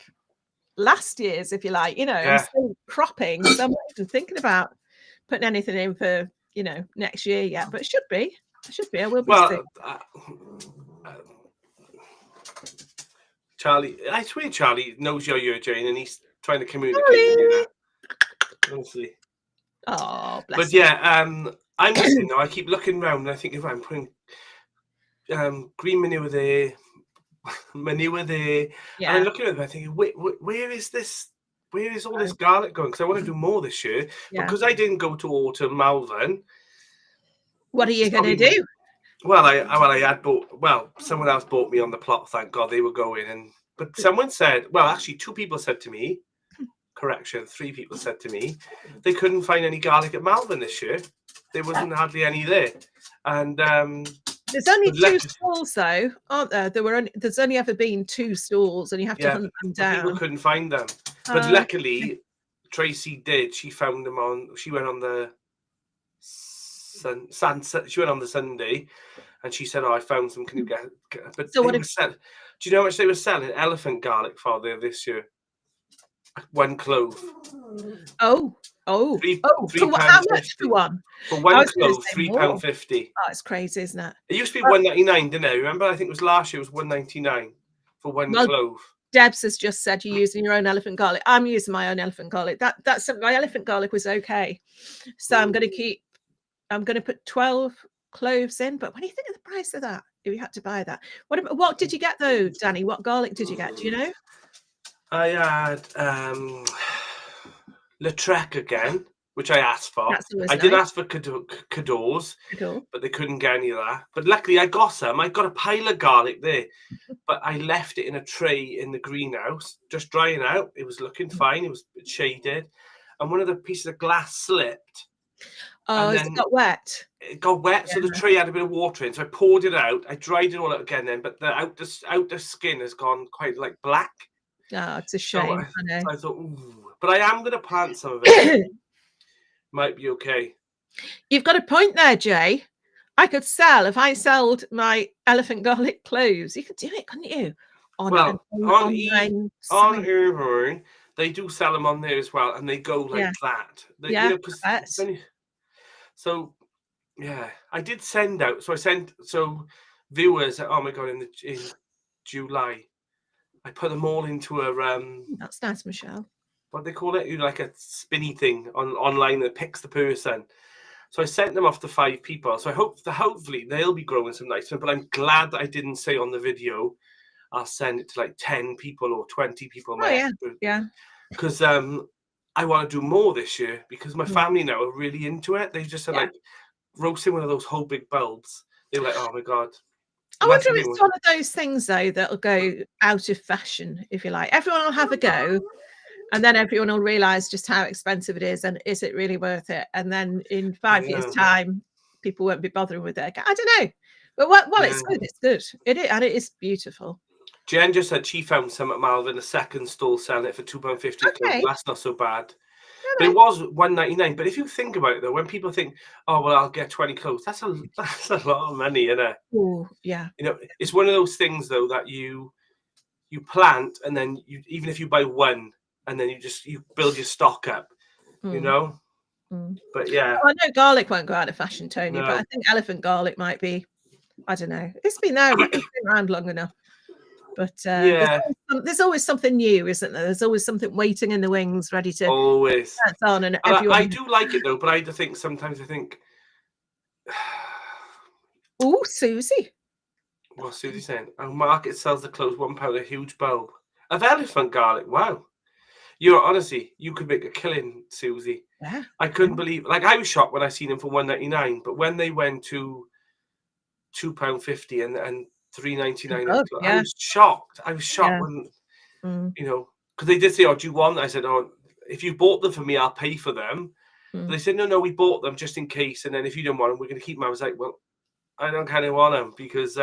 last year's, if you like, I'm still cropping. So I'm not even thinking about putting anything in for, next year yet, but it should be. I will be. Well, Charlie, I swear Charlie knows you're Jane, and he's trying to communicate with you now. Honestly. Oh, bless But yeah, I'm just saying, I keep looking around and I think if I'm putting green manure there, and I'm looking at them, I think, where is this? Where is all this garlic going? Because I want to do more this year. Because I didn't go to Autumn Malvern. What are you going to do? Well, I had bought. Well, someone else bought me on the plot. Thank God they were going. But someone said, well, actually, 2 people said to me. Correction, 3 people said to me they couldn't find any garlic at Malvern this year. There wasn't hardly any there, and there's only 2 stalls though, aren't there? There's only ever been 2 stalls, and you have to hunt them down. People couldn't find them, but luckily Tracy did. She found them on. She went on the she went on the Sunday, and she said, "Oh, I found some. Can you get?" But So they what were selling. Do you know how much they were selling elephant garlic for there this year? 1 clove. Oh, Three for what, how much for one? For I 1 was gonna clove, say more. £3.50. Oh, it's crazy, isn't it? It used to be Well- £1.99, didn't it? Remember, I think it was last year. It was £1.99 for 1 Well, clove. Debs has just said you're using your own elephant garlic. I'm using my own elephant garlic. That's my elephant garlic was okay. So I'm going to put 12 cloves in. But what do you think of the price of that? If you had to buy that, what did you get though, Danny? What garlic did you get? Do you know? I had Lautrec again, which I asked for. That's always I did nice. ask for Cadors, Cool. but they couldn't get any of that. But luckily, I got some. I got a pile of garlic there, but I left it in a tray in the greenhouse, just drying out. It was looking fine. It was shaded, and one of the pieces of glass slipped. Oh, and it got wet. It got wet, so the tray had a bit of water in. So I poured it out. I dried it all out again then, but the outer skin has gone quite like black. Oh, it's a shame. So I know. I thought, ooh. But I am going to plant some of it. Might be okay. You've got a point there, Jay. I could sell, if I sold my elephant garlic cloves, you could do it, couldn't you? On Uber, they do sell them on there as well, and they go like that. So yeah, I did send out. So I sent viewers. Oh my god, in July, I put them all into a That's nice, Michelle. What do they call it? Like a spinny thing online that picks the person. So I sent them off to 5 people. So hopefully they'll be growing some nice. But I'm glad that I didn't say on the video, I'll send it to like 10 people or 20 people. Yeah. Because I want to do more this year because my family now are really into it. They just said like roasting one of those whole big bulbs. They were like, oh my god. I wonder if it's one of those things though that'll go out of fashion, if you like. Everyone will have a go. And then everyone will realise just how expensive it is, and is it really worth it? And then in 5 years' time, people won't be bothering with it. I don't know, but it's good. It's good. It is beautiful. Jen just said she found some at Malvern, a second stall selling it for £2.50. Okay. That's not so bad. But it was £1.99. But if you think about it, though, when people think, "Oh well, I'll get 20 cloves," that's a lot of money, isn't it? Oh yeah. You know, it's one of those things though that you plant, and then even if you buy one. And then you build your stock up, you know. But yeah, I know garlic won't go out of fashion, Tony. But I think elephant garlic might be. I don't know. It's been around long enough. But there's always something new, isn't there? There's always something waiting in the wings, ready to always. On, and I do like it though, but I think sometimes oh, Susie. What's Susie saying? Our market sells the clothes £1 a huge bulb of elephant garlic. Wow. Honestly, you could make a killing, Susie. Yeah. I couldn't believe. Like I was shocked when I seen them for £1.99, but when they went to £2.50 and £3.99, I was shocked. I was shocked when you know, because they did say, "Oh, do you want?" I said, "Oh, if you bought them for me, I'll pay for them." But they said, "No, we bought them just in case, and then if you don't want them, we're going to keep them." I was like, "Well, I don't kind of want them because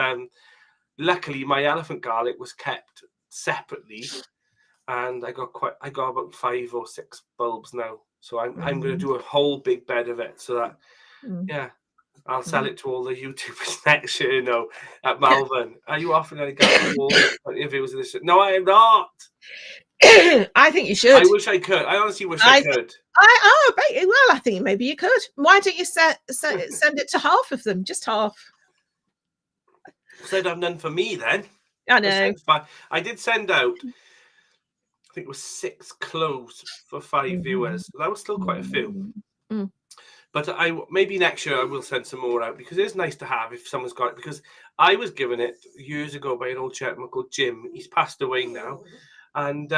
luckily my elephant garlic was kept separately." And I got about 5 or 6 bulbs now, so I'm going to do a whole big bed of it, so that I'll sell it to all the YouTubers next year. You know, at Malvern. Are you offering any views of this? No, I am not. I think you should. I wish I could. I honestly wish I could. I think maybe you could. Why don't you send it to half of them? Just half. Said I've none for me then. I know. I did send out. I think it was 6 cloves for 5 viewers. So that was still quite a few. But maybe next year I will send some more out because it is nice to have if someone's got it. Because I was given it years ago by an old gentleman called Jim. He's passed away now, and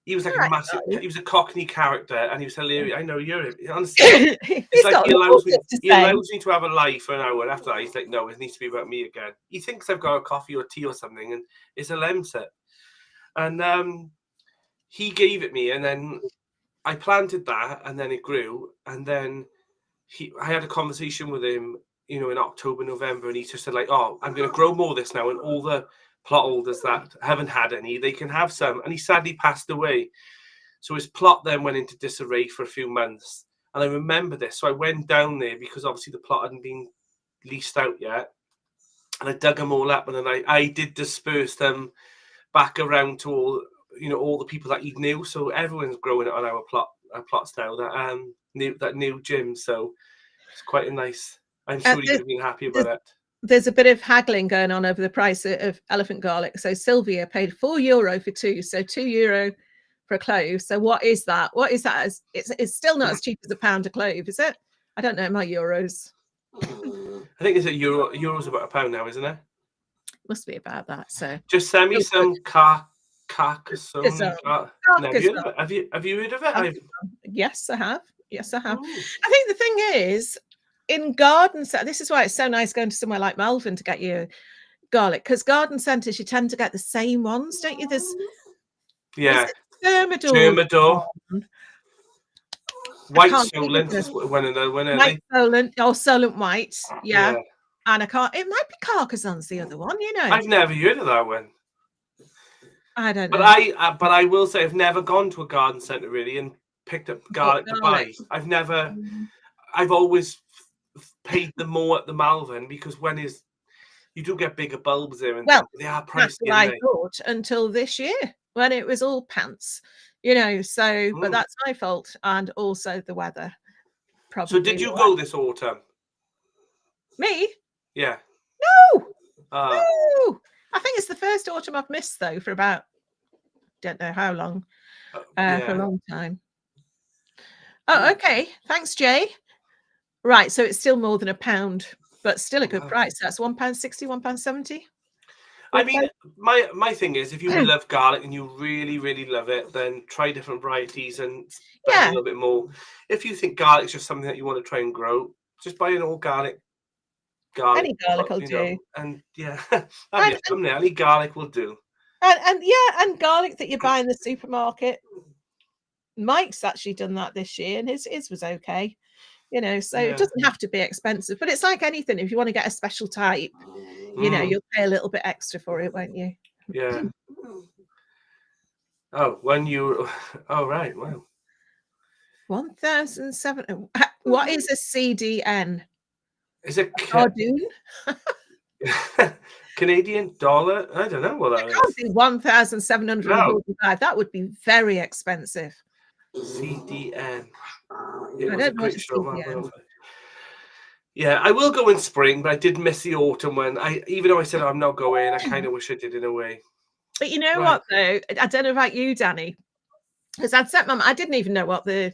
he was like a massive. He was a Cockney character, and he was hilarious. I know you're honestly. It's like he allows me to have a life for an hour. After that, he's like, no, it needs to be about me again. He thinks I've got a coffee or tea or something, and it's a lemsip. And he gave it me, and then I planted that, and then it grew, and then I had a conversation with him, you know, in October, November, and he just said like, "Oh, I'm going to grow more this now, and all the plot holders that haven't had any, they can have some." And he sadly passed away. So his plot then went into disarray for a few months. And I remember this. So I went down there because obviously the plot hadn't been leased out yet. And I dug them all up, and then I did disperse them back around to all the people that he knew. So everyone's growing on our plots now. That new gym. So it's quite a nice. I'm sure he's been happy about it. There's a bit of haggling going on over the price of elephant garlic. So Sylvia paid €4 for 2, so €2 for a clove. So what is that? What is that? It's still not as cheap as a pound a clove, is it? I don't know my euros. I think it's a euro. Euro's about £1 now, isn't it? Must be about that. So just send me some Carcassonne. Have you heard of it? Yes, I have. Yes, I have. Ooh. I think the thing is, in garden centre, this is why it's so nice going to somewhere like Malvern to get your garlic, because garden centres you tend to get the same ones, don't you? There's Thermador. White Solent is one of the White Solent or Solent White, yeah. And it might be Carcassonne's the other one, I've never heard of that one. I don't know. But I will say I've never gone to a garden centre really and picked up garlic to buy. I've always paid them more at the Malvern, because you do get bigger bulbs there, and they are pricey. That's what I thought until this year when it was all pants, so but that's my fault, and also the weather. Probably. So did you go this autumn? Me? Yeah. No. No. I think it's the first autumn I've missed though for about don't know how long. For a long time. Oh, okay. Thanks, Jay. Right, so it's still more than £1, but still a good price. That's £1.60, £1.70. I mean, my thing is, if you love garlic and you really, really love it, then try different varieties and spend a little bit more. If you think garlic's just something that you want to try and grow, just buy an organic garlic. Any garlic will do. And that'd be a thumbnail. Any garlic will do. And garlic that you buy in the supermarket. Mike's actually done that this year, and his was okay. So it doesn't have to be expensive, but it's like anything. If you want to get a special type, you'll pay a little bit extra for it, won't you? Yeah. Oh, €1. Oh, right. Wow. 1,007. What is a CDN? Is it Cardoon? Canadian dollar? I don't know what that is. It can't be 1,745. That would be very expensive. CDN. I don't know what CDN. Yeah, I will go in spring, but I did miss the autumn when even though I said I'm not going, I kind of wish I did in a way. But you know what though? I don't know about you, Danny, because I didn't even know what the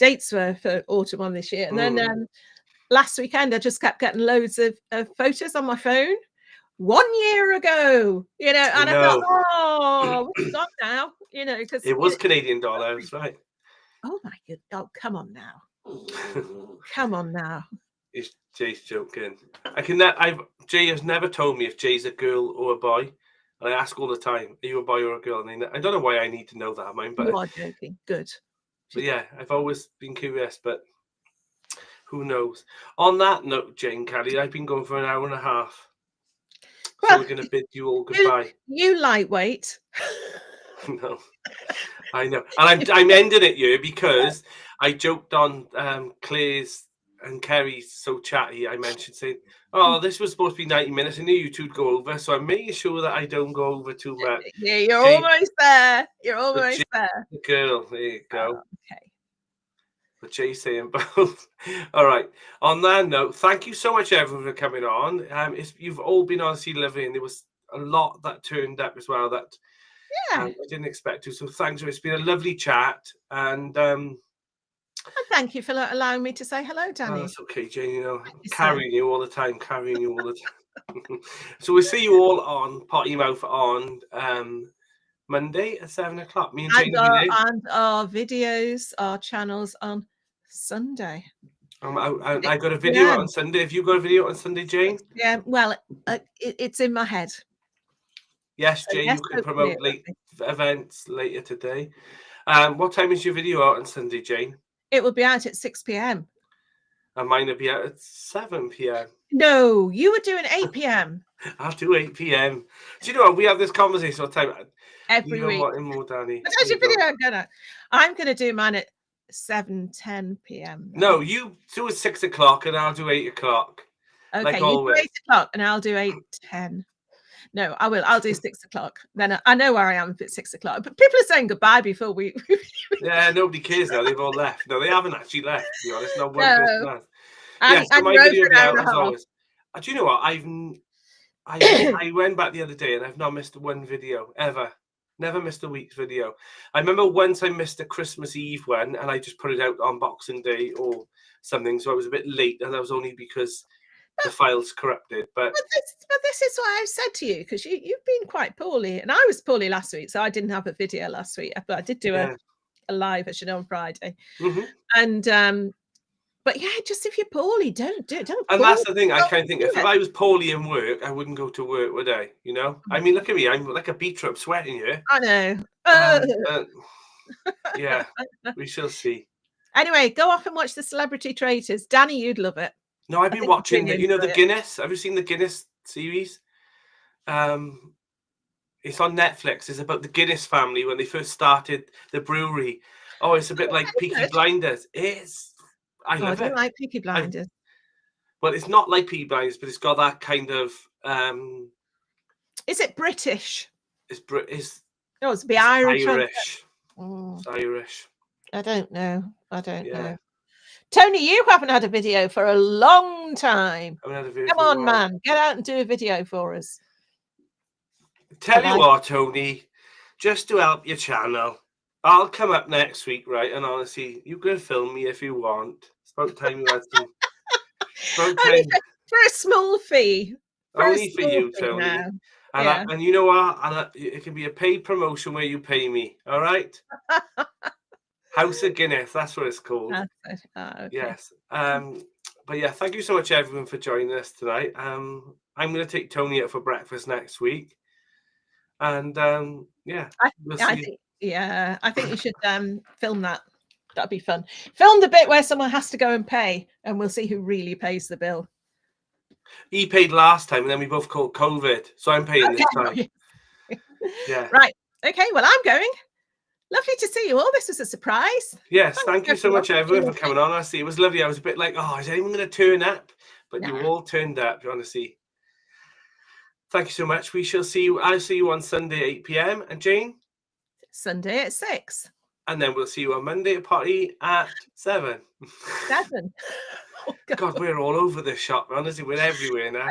dates were for autumn on this year. And then last weekend I just kept getting loads of photos on my phone 1 year ago, and I thought, oh, what's gone now? Because it was Canadian dollar, that's right. Oh my god! Oh, come on now. Come on now. Jay's joking. Jay has never told me if Jay's a girl or a boy. And I ask all the time, are you a boy or a girl? And I don't know why I need to know that, mine. But you are joking. Good. But yeah, I've always been curious, but who knows? On that note, Jane Kelly, I've been going for an hour and a half. So we're going to bid you all goodbye. You lightweight. No, I know. And I'm ending it here because I joked on Claire's and Kerry's so chatty. I mentioned saying, oh, this was supposed to be 90 minutes. I knew you two'd go over. So I'm making sure that I don't go over too much. Yeah, you're almost there. You're almost there. Girl, there you go. Oh, okay. But Jay's saying both. All right. On that note, thank you so much, everyone, for coming on. You've all been honestly lovely, and there was a lot that turned up as well that I didn't expect to. So thanks. It's been a lovely chat, and thank you for allowing me to say hello, Danny. That's okay, Jane. Carrying you all the time. So we'll see you all on Potty Mouth on Monday at 7 o'clock. Me and Jane will be there. And our videos, our channels on Sunday. I got a video on Sunday. Have you got a video on Sunday, Jane? Yeah, well, it's in my head. Yes, Jane, you can promote events later today. What time is your video out on Sunday, Jane? It will be out at 6 p.m. And mine will be out at 7 p.m. No, you were doing 8 p.m. I'll do 8 p.m. Do you know what? We have this conversation all the time. every Even week. wanting more, Danny. But as your video, I'm gonna do mine at 7:10 p.m. then. No, you do it 6 o'clock and I'll do 8 o'clock. Okay, like you do always. 8 o'clock and I'll do 8:10. No, I will. I'll do 6 o'clock. Then I know where I am if it's 6 o'clock. But people are saying goodbye before we. Yeah, nobody cares now. They've all left. No, they haven't actually left, to be honest. Not one person No. has. And, Yes, so and my you're video over will be an hour out and a as half. always. Do you know what? I went back the other day and I've not missed one video ever. Never missed a week's video. I remember once I missed a Christmas Eve one and I just put it out on Boxing Day or something. So I was a bit late and that was only because the file's corrupted. But this is what I've said to you because you've been quite poorly. And I was poorly last week. So I didn't have a video last week. But I did do a live, as you know, on Friday. Mm-hmm. And but yeah, just if you're poorly, don't do it. Don't. And that's the thing. I kind of think if I was poorly in work, I wouldn't go to work, would I? You know. I mean, look at me. I'm like a beetroot, sweating here. I know. Yeah, we shall see. Anyway, go off and watch The Celebrity Traitors. Danny, you'd love it. No, I've been watching the, the Guinness. Have you seen the Guinness series? It's on Netflix. It's about the Guinness family when they first started the brewery. Oh, it's a bit like Peaky Blinders. I love it. I don't like Peaky Blinders. Well, it's not like Peaky Blinders, but it's got that kind of. Is it British? It's No, it's be Irish. Irish. It's Irish. I don't know. know. Tony, you haven't had a video for a long time. I haven't had a video. Come on, man. Get out and do a video for us. Tell you what, Tony, just to help your channel, I'll come up next week, right? And honestly, you can film me if you want. It's about time you had some. Only for a small fee. Only for you, Tony. And you know what? It can be a paid promotion where you pay me. All right. House of Guinness. That's what it's called. Okay. Yes. But yeah, thank you so much, everyone, for joining us tonight. I'm going to take Tony out for breakfast next week. And I think you should film that. That'd be fun. Film the bit where someone has to go and pay, and we'll see who really pays the bill. He paid last time, and then we both caught COVID, so I'm paying this time. Yeah. Right. Okay. Well, I'm going. Lovely to see you all. This was a surprise. Yes. Thank you so much, everyone, for coming on. Honestly, it was lovely. I was a bit like, oh, is anyone going to turn up? But you all turned up. Honestly. Thank you so much. We shall see you. I'll see you on Sunday at 8 p.m. And Jane? Sunday at 6. And then we'll see you on Monday at Potty at 7. 7. Oh, God, we're all over this shop. Honestly, we're everywhere now.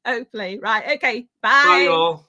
Hopefully. Right. Okay. Bye. Bye, all.